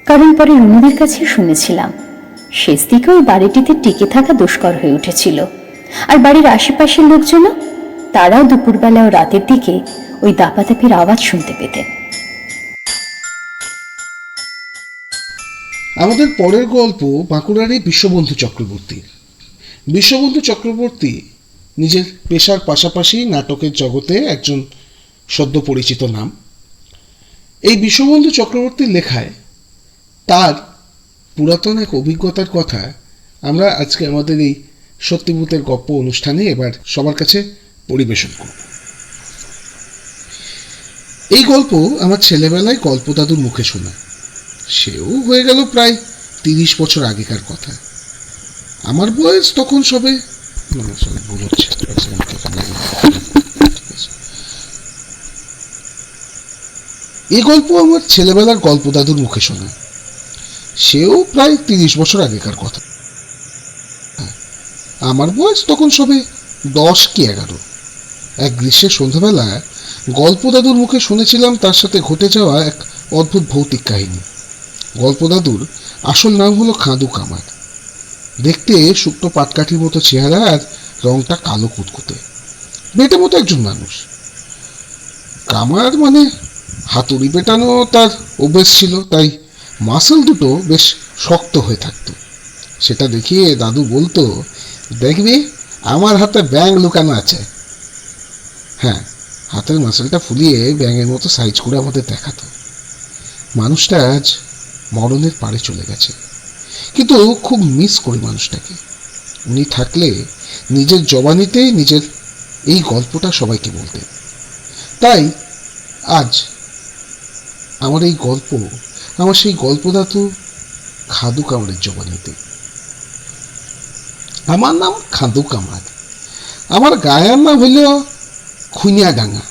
কারণ পরে রুনুদির কাছে শুনেছিলাম শেষ দিকে ওই বাড়িটিতে টিকে থাকা দুষ্কর হয়ে উঠেছিল, আর বাড়ির আশেপাশের লোকজনও তারাও দুপুরবেলা ও রাতের দিকে ওই দাপাদাপির আওয়াজ শুনতে পেতেন। আমাদের পরের গল্প বাঁকুড়ারই বিশ্ববন্ধু চক্রবর্তী। বিশ্ববন্ধু চক্রবর্তী নিজের পেশার পাশাপাশি নাটকের জগতে একজন সদ্য পরিচিত নাম। এই বিশ্ববন্ধু চক্রবর্তীর লেখায় তার পুরাতন এক অভিজ্ঞতার কথা আমরা আজকে আমাদের এই সত্যিভূতের গপ্প অনুষ্ঠানে এবার সবার কাছে পরিবেশন করব। এই গল্প আমার ছেলেবেলায় গল্পদাদুর মুখে শোনা। সেও হয়ে গেল প্রায় 30 বছর আগেকার কথা। আমার বয়স তখন সবে ভুল হচ্ছে। এই গল্প আমার ছেলেবেলার গল্পদাদুর মুখে শোনা। সেও প্রায় 30 বছর আগেকার কথা। আমার বয়স তখন সবে 10 কি 11। এক গ্রীষ্মের সন্ধ্যাবেলা গল্পদাদুর মুখে শুনেছিলাম তার সাথে ঘটে যাওয়া এক অদ্ভুত ভৌতিক কাহিনী। গল্পদাদুর আসল নাম হলো খাঁদু কামার। দেখতে শুকনো পাটকাঠির মতো চেহারা, আর রংটা কালো কুতকুতে, বেটে মতো একজন মানুষ। কামার মানে হাতুড়ি পেটানো তার অভ্যেস ছিল, তাই মাসল দুটো বেশ শক্ত হয়ে থাকতো। সেটা দেখিয়ে দাদু বলতো, দেখবি আমার হাতে ব্যাঙ লুকানো আছে। হ্যাঁ, হাতের মাসলটা ফুলিয়ে ব্যাঙের মতো সাইজ করে আমাদের দেখাতো। মানুষটা আজ মরণের পাড়ে চলে গেছে, কিন্তু খুব মিস করি মানুষটাকে। উনি থাকলে নিজের জবানিতে নিজের এই গল্পটা সবাইকে বলতেন। তাই আজ আমার এই গল্প আমার সেই গল্পদাতু খাদু কামারের জবানিতে। আমার নাম খাদু কামার। আমার গায়ের নাম হইল খুনিয়া ডাঙ্গা।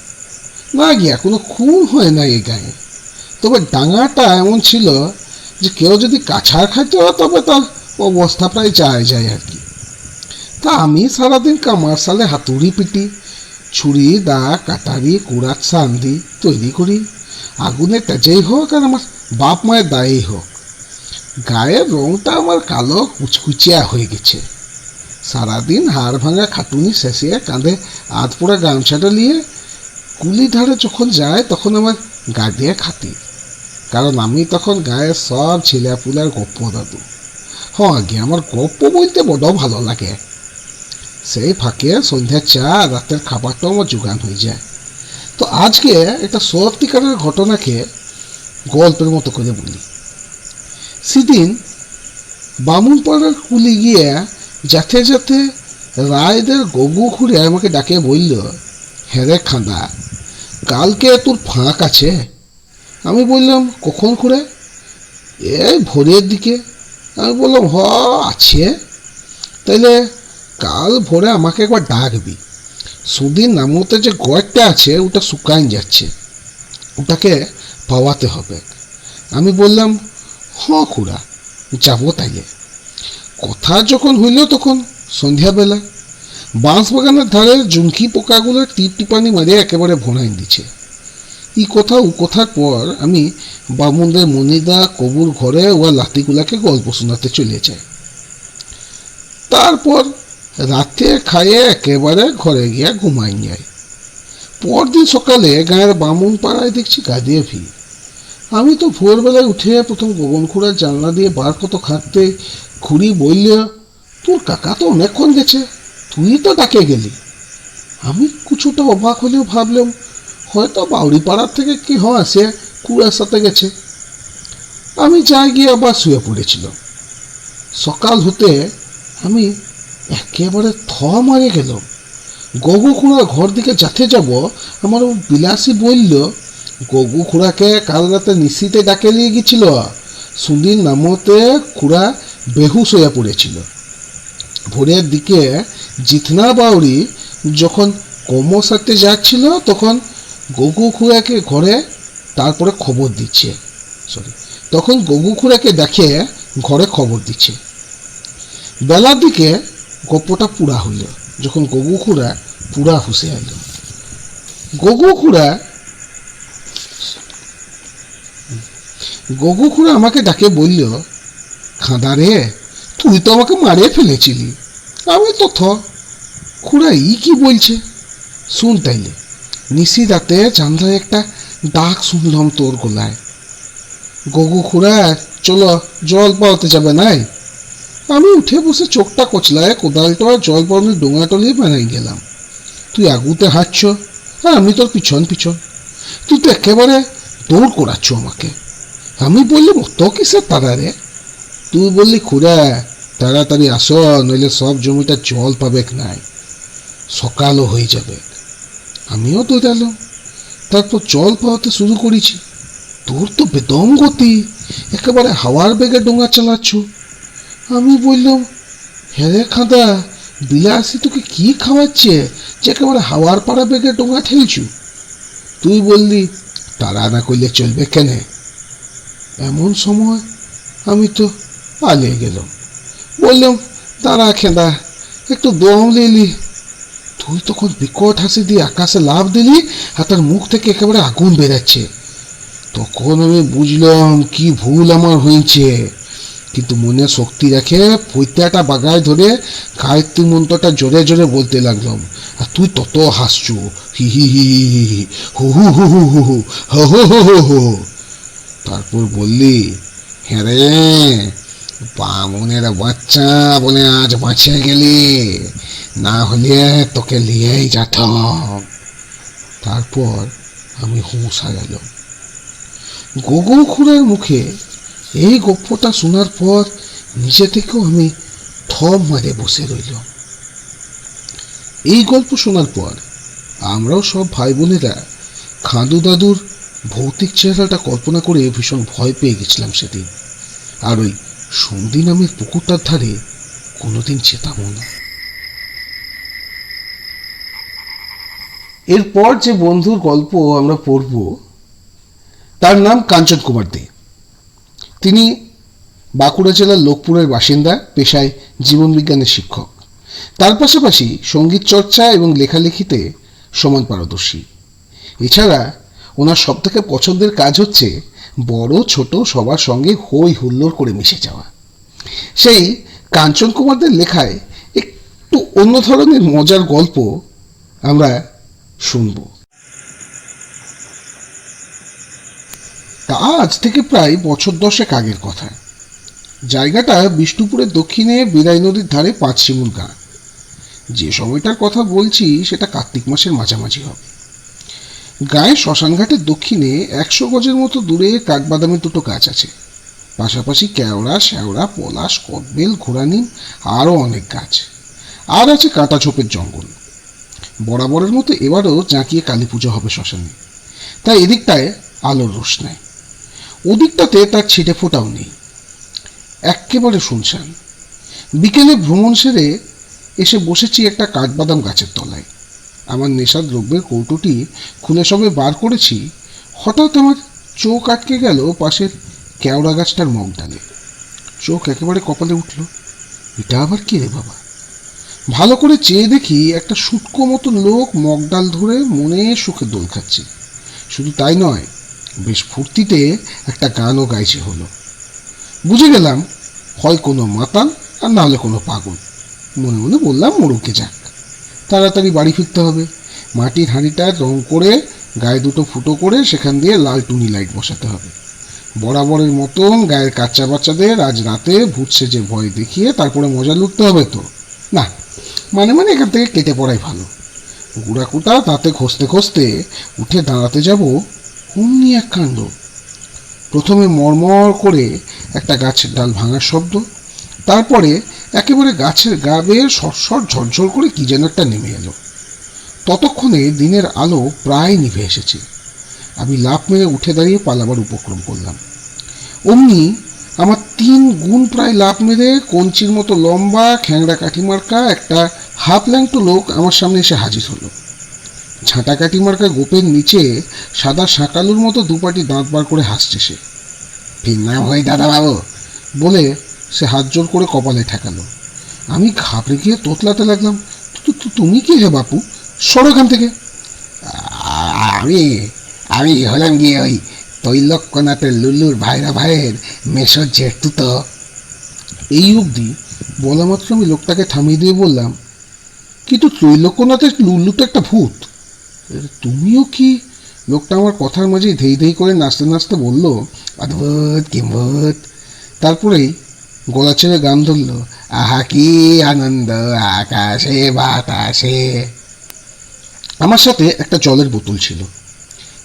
না গিয়া কোনো খুন হয় না এই গায়ে, তবে ডাঙ্গাটা এমন ছিল যে কেউ যদি কাছাড় খাইত তবে তার অবস্থা প্রায় যায় আর কি। তা আমি সারাদিন কামার সালে হাতুড়ি পিটি, ছুরি দা কাটারি কুড়াত সান্দি তৈরি করি, আগুনে তেজেই হোক আর আমার বাপ মায়ের দায়েই হোক। গায়ের রংটা আমার কালো কুচকুচিয়া হয়ে গেছে। সারাদিন হাড় ভাঙা খাটুনি শেষিয়ে কাঁধে আধ পোড়া গামছাটা নিয়ে কুলি ধারে যখন যায় তখন আমার গা দিয়ে খাতি, কারণ আমি তখন গায়ের সব ছেলেপুলার গপ্প দাদু। হ্যাঁ আগে আমার গপ্প বলতে বড় ভালো লাগে। সেই ফাঁকে সন্ধ্যার চা রাতের খাবারটাও আমার জোগান হয়ে যায়। তো আজকে একটা সত্যিকারের ঘটনাকে গল্পের মতো করে বলি। সেদিন বামুনপাড়ার কুলি গিয়ে যাতে যাতে রায়দের গগু ঘুরে আমাকে ডাকে বলল, হেরে খাঁদা, কালকে তোর ফাঁক আছে? আমি বললাম, কখন করে? এই ভোরের দিকে। আমি বললাম, আছে, তাইলে কাল ভোরে আমাকে একবার ডাকবি। সুদিন নামতে যে গড়টা আছে ওটা শুকাইন যাচ্ছে, ওটাকে পাওয়াতে হবে। আমি বললাম, হ্যাঁ খুড়া, যাবো তাইলে। কথা যখন হইল তখন সন্ধ্যাবেলা বাঁশ বাগানের ধারে জুমকি পোকাগুলো টিপ টিপানি মারিয়ে একেবারে ভোনাই দিচ্ছে। ই কথা ও কথার পর আমি বামুনদের মনিদা কবুর ঘরে ওয়া লাতিগুলাকে গল্প শোনাতে চলে যাই। তারপর রাতে খাইয়ে একেবারে ঘরে গিয়া ঘুমাই যায়। পরদিন সকালে গায়ের বামুন পাড়ায় দেখছি গাদিয়ে ভিড়। আমি তো ভোরবেলায় উঠে প্রথম গগন খুড়ার জানলা দিয়ে বার কত খাটতে খুড়ি বলল, তোর কাকা তো অনেকক্ষণ গেছে, তুই তো ডাকে গেলি। আমি কিছুটা অবাক হলেও ভাবলাম হয়তো বাউরি পাড়ার থেকে কি হয় সে কুড়ার সাথে গেছে। আমি যাই গিয়ে আবার শুয়ে পড়েছিল। সকাল হতে আমি একেবারে মারে গেলাম। গগু খুড়ার ঘর দিকে যাতে যাব, আমার বিলাসী বলল গগু খুড়াকে কাল রাতে নিশিতে ডাকে নিয়ে গেছিল। সুদিন নামতে খুড়া বেহুশ হয়ে পড়েছিল। ভোরের দিকে জিতনা বাউরি যখন কর্মসাতে যাচ্ছিল তখন গগু খুড়াকে ঘরে তারপরে খবর দিচ্ছে, তখন গগু খুড়াকে দেখে ঘরে খবর দিচ্ছে। বেলার দিকে গপ্পটা পুরা হইল, যখন গগু খুড়া পুরা হুসে আইল। গগু খুড়া আমাকে ডাকে বলল, খাঁদা রে, তুই তো আমাকে মারিয়ে ফেলেছিলি। আমি তো খুড়া ই কি বলছে শুন তাইলে। নিশি রাতে জানলায় একটা ডাক শুনলাম তোর গলায়, গগু খুড়া চলো জল পাওয়াতে যাবে নাই। আমি উঠে বসে চোখটা কচলায় কোদালটা জল পাওয়ানোর ডোঙাটলি বানাই গেলাম। তুই আগুতে হাঁটছ আর আমি তোর পিছন পিছন। তুই তো একেবারে দৌড় করাচ্ছ আমাকে। আমি বললাম অত কিসের তারা রে? তুই বললি খুড়া তাড়াতাড়ি আসো, নইলে সব জমিটা জল পাবে নাই, সকালও হয়ে যাবে। আমিও তো গেলাম, তারপর জল পাওয়াতে শুরু করেছি। তোর তো বেদম গতি, একেবারে হাওয়ার বেগে ডোঙা চালাচ্ছ। আমি বললাম, হ্যাঁ রে খাঁদা, বিলাসী তোকে কি খাওয়াচ্ছে যে একেবারে হাওয়ার পাড়া বেগে ডোঙা ঠেলছু? তুই বললি তারা না করলে চলবে কেনে? এমন সময় আমি তো পালিয়ে গেলাম। বললাম, দাঁড়া খেদা, একটু দম লিলি। তুই তখন বিকট হাসি দিয়ে আকাশে লাফ দিলি আর তার মুখ থেকে একেবারে আগুন বেরাচ্ছে। তখন আমি বুঝলাম কি ভুল আমার হয়েছে, কিন্তু মনে শক্তি রেখে পৈতাটা বাগায় ধরে গায়ত্রী মন্ত্রটা জোরে জোরে বলতে লাগলাম। আর তুই তত হাসছু, হি হি হি হি, হু হু হু হু হু হু, হো হো হো হো হো। তারপর বললি, হ্যাঁ রে বামুনের বাচ্চা বলে আজ বাঁচে গেলি, না হলে তোকে নিয়েই যেতাম। তারপর আমি হুঁশ হারালাম। গগু খুড়ার মুখে এই গল্পটা শোনার পর নিজে থেকেও আমি থম মারে বসে রইলাম। এই গল্প শোনার পর আমরাও সব ভাই বোনেরা খাঁদু দাদুর ভৌতিক চেহারাটা কল্পনা করে ভীষণ ভয় পেয়ে গেছিলাম সেদিন। আর ওই সন্ধি নামের পুকুরটার ধারে কোনোদিন যেতামও না। এরপর যে বন্ধুর গল্প আমরা পড়ব তার নাম কাঞ্চন কুমার দে। তিনি বাঁকুড়া জেলার লোকপুরের বাসিন্দা, পেশায় জীবনবিজ্ঞানের শিক্ষক। তার পাশাপাশি সঙ্গীত চর্চা এবং লেখালেখিতে সমান পারদর্শী। এছাড়া ওনার সবথেকে পছন্দের কাজ হচ্ছে বড় ছোট সবার সঙ্গে হই হুল্লোড় করে মিশে যাওয়া। সেই কাঞ্চন কুমারদের লেখায় একটু অন্য ধরনের মজার গল্প আমরা শুনব। তা আজ থেকে প্রায় বছর 10 আগের কথা। জায়গাটা বিষ্ণুপুরের দক্ষিণে বিরাই নদীর ধারে পাঁচশিমুল গাঁ। যে সময়টার কথা বলছি সেটা কার্তিক মাসের মাঝামাঝি হবে। গায়ে শ্মশানঘাটের দক্ষিণে 100 গজের মতো দূরে কাঠবাদামের দুটো গাছ আছে। পাশাপাশি কেওড়া, শ্যাওড়া, পলাশ, কদবেল, ঘোড়ানিম আরও অনেক গাছ। আর আছে কাঁটা ঝোপের জঙ্গল। বরাবরের মতো এবারও জাঁকিয়ে কালী পুজো হবে শ্মশানে, তাই এদিকটায় আলোর রোষ নাই, ওদিকটাতে তার ছিটে ফোটাও নেই, একেবারে শুনশান। বিকেলে ভ্রমণ সেরে এসে বসেছি একটা কাঠবাদাম গাছের তলায়। আমার নেশার দ্রব্যের কৌটোটি খুলে সবে বার করেছি, হঠাৎ আমার চোখ আটকে গেল পাশের কেওড়া গাছটার মগডালে। চোখ একেবারে কপালে উঠল। এটা আবার কে রে বাবা? ভালো করে চেয়ে দেখি একটা শুটকো মতো লোক মগডাল ধরে মনে সুখে দোল খাচ্ছে। শুধু তাই নয়, বেশ ফুর্তিতে একটা গানও গাইছে হলো। বুঝে গেলাম হয় কোনো মাতাল আর না হলে কোনো পাগল। মনে মনে বললাম মরুকে যাক, তাড়াতাড়ি বাড়ি ফিরতে হবে। মাটির হাঁড়িটা রং করে গায়ে দুটো ফুটো করে সেখান দিয়ে লাল টুনি লাইট বসাতে হবে। বরাবরের মতন গায়ের কাচ্চা বাচ্চাদের আজ রাতে ভূত সেজে ভয় দেখিয়ে তারপরে মজা লুটতে হবে তো না, মানে এখান থেকে কেটে পড়াই ভালো। গুড়াকুটা তাতে খসতে খসতে উঠে দাঁড়াতে যাব, অমনি এক কাণ্ড। প্রথমে মরমর করে একটা গাছের ডাল ভাঙার শব্দ, তারপরে একেবারে গাছের গা বেয়ে সরসর ঝরঝর করে কি যেন একটা নেমে এলো। ততক্ষণে দিনের আলো প্রায় নিভে এসেছে। আমি লাফ মেরে উঠে দাঁড়িয়ে পালাবার উপক্রম করলাম। অমনি আমার 3 গুণ প্রায় লাফ মেরে কঞ্চির মতো লম্বা খ্যাংড়া কাঠিমার্কা একটা হাফ ল্যাংটো লোক আমার সামনে এসে হাজির হলো। ঝাঁটা কাঠিমার্কা গোপের নিচে সাদা শাঁকালুর মতো দুপাটি দাঁত বার করে হাসছে সে। ফিরনাম হই দাদা বাবু বলে সে হাত জোর করে কপালে ঠেকালো। আমি ঘাবড়ে গিয়ে তোতলাতে লাগলাম, তুমি কি হে বাপু, সরো এখান থেকে। আমি আমি হলাম গিয়ে ওই তৈলক্যনাথের লুল্লুর ভাইরা ভাইয়ের মেসর জেঠু তো। এই অবধি বলা মাত্র আমি লোকটাকে থামিয়ে দিয়ে বললাম, কিন্তু ত্রৈলোক্যনাথের লুল্লু তো একটা ভূত। তুমিও কি? লোকটা আমার কথার মাঝে ধেই ধেই করে নাচতে নাচতে বলল, অদ্ভুত কিম্ভূত। তারপরেই গলা ছেড়ে গান ধরল, আহা কি আনন্দ আকাশে বাতাসে। আমার সাথে একটা জলের বোতল ছিল।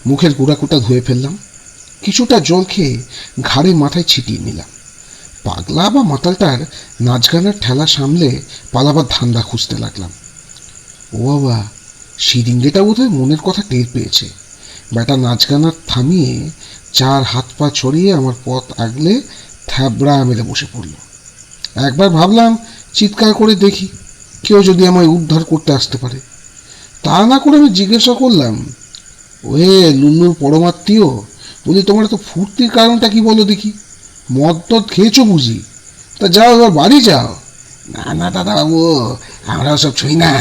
মুখের গুড়াকুটা ধুয়ে ফেললাম, কিছুটা জল খেয়ে ঘাড়ে মাথায় ছিটিয়ে নিলাম। পাগলা বা মাতালটার নাচ গানের ঠেলা সামলে পালাবার ধান্দা খুঁজতে লাগলাম। ও বাবা, সিরিঙ্গেটা বোধহয় মনের কথা টের পেয়েছে। বেটা নাচ গানার থামিয়ে 4 হাত পা ছড়িয়ে আমার পথ আগলে থ্যাবড়া মেরে বসে পড়ল। একবার ভাবলাম চিৎকার করে দেখি কেউ যদি আমায় উদ্ধার করতে আসতে পারে। তা না করে আমি জিজ্ঞাসা করলাম, ওহে লুল্লুর পরমাত্মীয়, বলি তোমার তো ফুর্তির কারণটা কি বলো দেখি? মদ টদ খেয়েছো বুঝি? তা যাও এবার বাড়ি যাও। না না দাদা বাবু, আমরা সব ছুঁই না।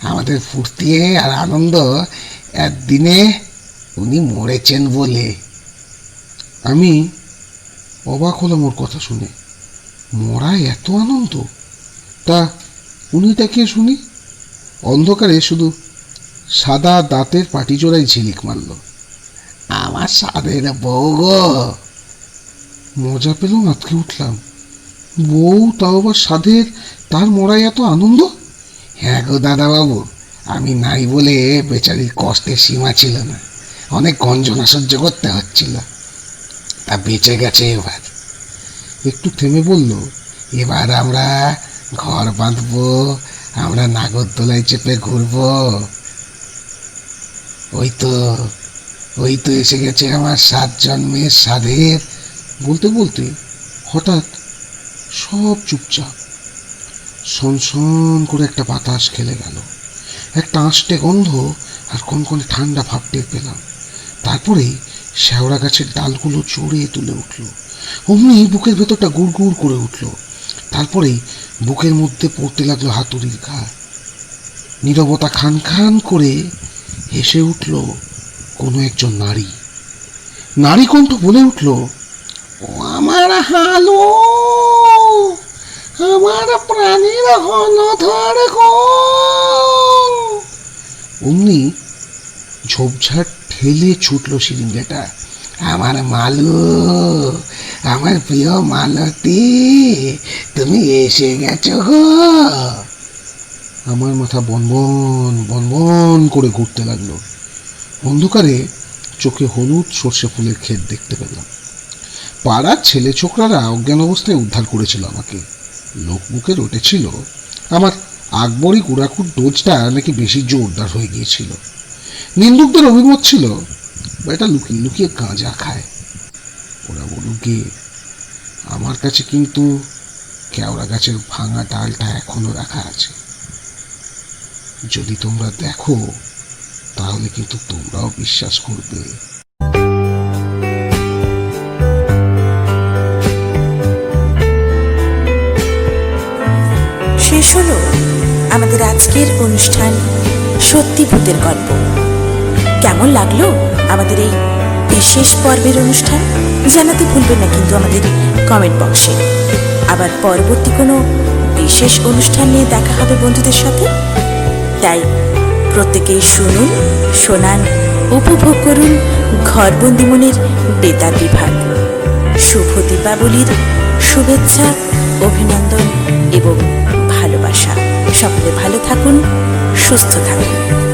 আমাদের ফুর্তি আর আনন্দ একদিনে উনি মরেছেন বলে। আমি অবাক হলাম ওর কথা শুনে। মরায় এত আনন্দ? তা উনিটা কে শুনি? অন্ধকারে শুধু সাদা দাঁতের পাটি জোড়ায় ঝিলিক মারল। আমার সাদের বউ গো। মজা পেলাম, আটকে উঠলাম। বউ, তাও আবার সাধের, তার মরায় এত আনন্দ? হ্যাঁ গো দাদা বাবু, আমি নাই বলে বেচারির কষ্টের সীমা ছিল না। অনেক গঞ্জনা সহ্য করতে হচ্ছিল, তা বেঁচে গেছে এবার। একটু থেমে বলল, এবার আমরা ঘর বাঁধবো, আমরা নাগরদোলায় চেপে ঘুরবো। ওই তো এসে গেছে আমার 7 জন্মের সাধের। বলতে বলতে হঠাৎ সব চুপচাপ। সনসন করে একটা বাতাস খেলে গেল। একটা আঁশটে গন্ধ আর কনকনে ঠান্ডা ভাব টের পেলাম। তারপরেই শেওড়া গাছের ডালগুলো চড়ে তুলে উঠল। অমনি বুকের ভেতরটা গুড় গুড় করে উঠল। তারপরেই বুকের মধ্যে পড়তে লাগলো হাতুড়ির ঘা। নীরবতা খান খান করে হেসে উঠল কোনো একজন নারী। নারী কণ্ঠ বলে উঠল, ও আমার হালো, আমার প্রাণীর হলধর গো। অমনি ঝোপঝাড় ঠেলে ছুটল সিরিঞ্জাটা। আমার মালু, আমার প্রিয় মালতী, তুমি এসে গেছো গো। আমার মাথা বনবন বনবন করে ঘুরতে লাগলো। অন্ধকারে চোখে হলুদ সর্ষে ফুলের ক্ষেত দেখতে পেলাম। পাড়ার ছেলে ছোকরারা অজ্ঞান অবস্থায় উদ্ধার করেছিল আমাকে। লোকমুখে রটেছিল আমার আকবরী কুড়াকুর ডোজটা নাকি বেশি জোরদার হয়ে গিয়েছিল। নিন্দুকদের অভিমত ছিল এটা লুকিয়ে লুকিয়ে গাঁজা খায়। ওরা বলুকে, আমার কাছে কিন্তু কেওড়া গাছের ভাঙা ডালটা এখনো রাখা আছে। যদি তোমরা দেখো তাহলে কিন্তু তোমরাও বিশ্বাস করবে। শেষ হলো আমাদের আজকের অনুষ্ঠান সত্যি ভূতের গল্প। কেমন লাগলো আমাদের এই বিশেষ পর্বের অনুষ্ঠান জানাতে ভুলবেন না কিন্তু আমাদের কমেন্ট বক্সে। আবার পরবর্তী কোনো বিশেষ অনুষ্ঠান নিয়ে দেখা হবে বন্ধুদের সাথে। তাই প্রত্যেকেই শুনুন, শোনান, উপভোগ করুন ঘরবন্দি মনের বেতার বিভাগ। শুভ দীপাবলির শুভেচ্ছা, অভিনন্দন এবং ভালোবাসা। সকলে ভালো থাকুন, সুস্থ থাকুন।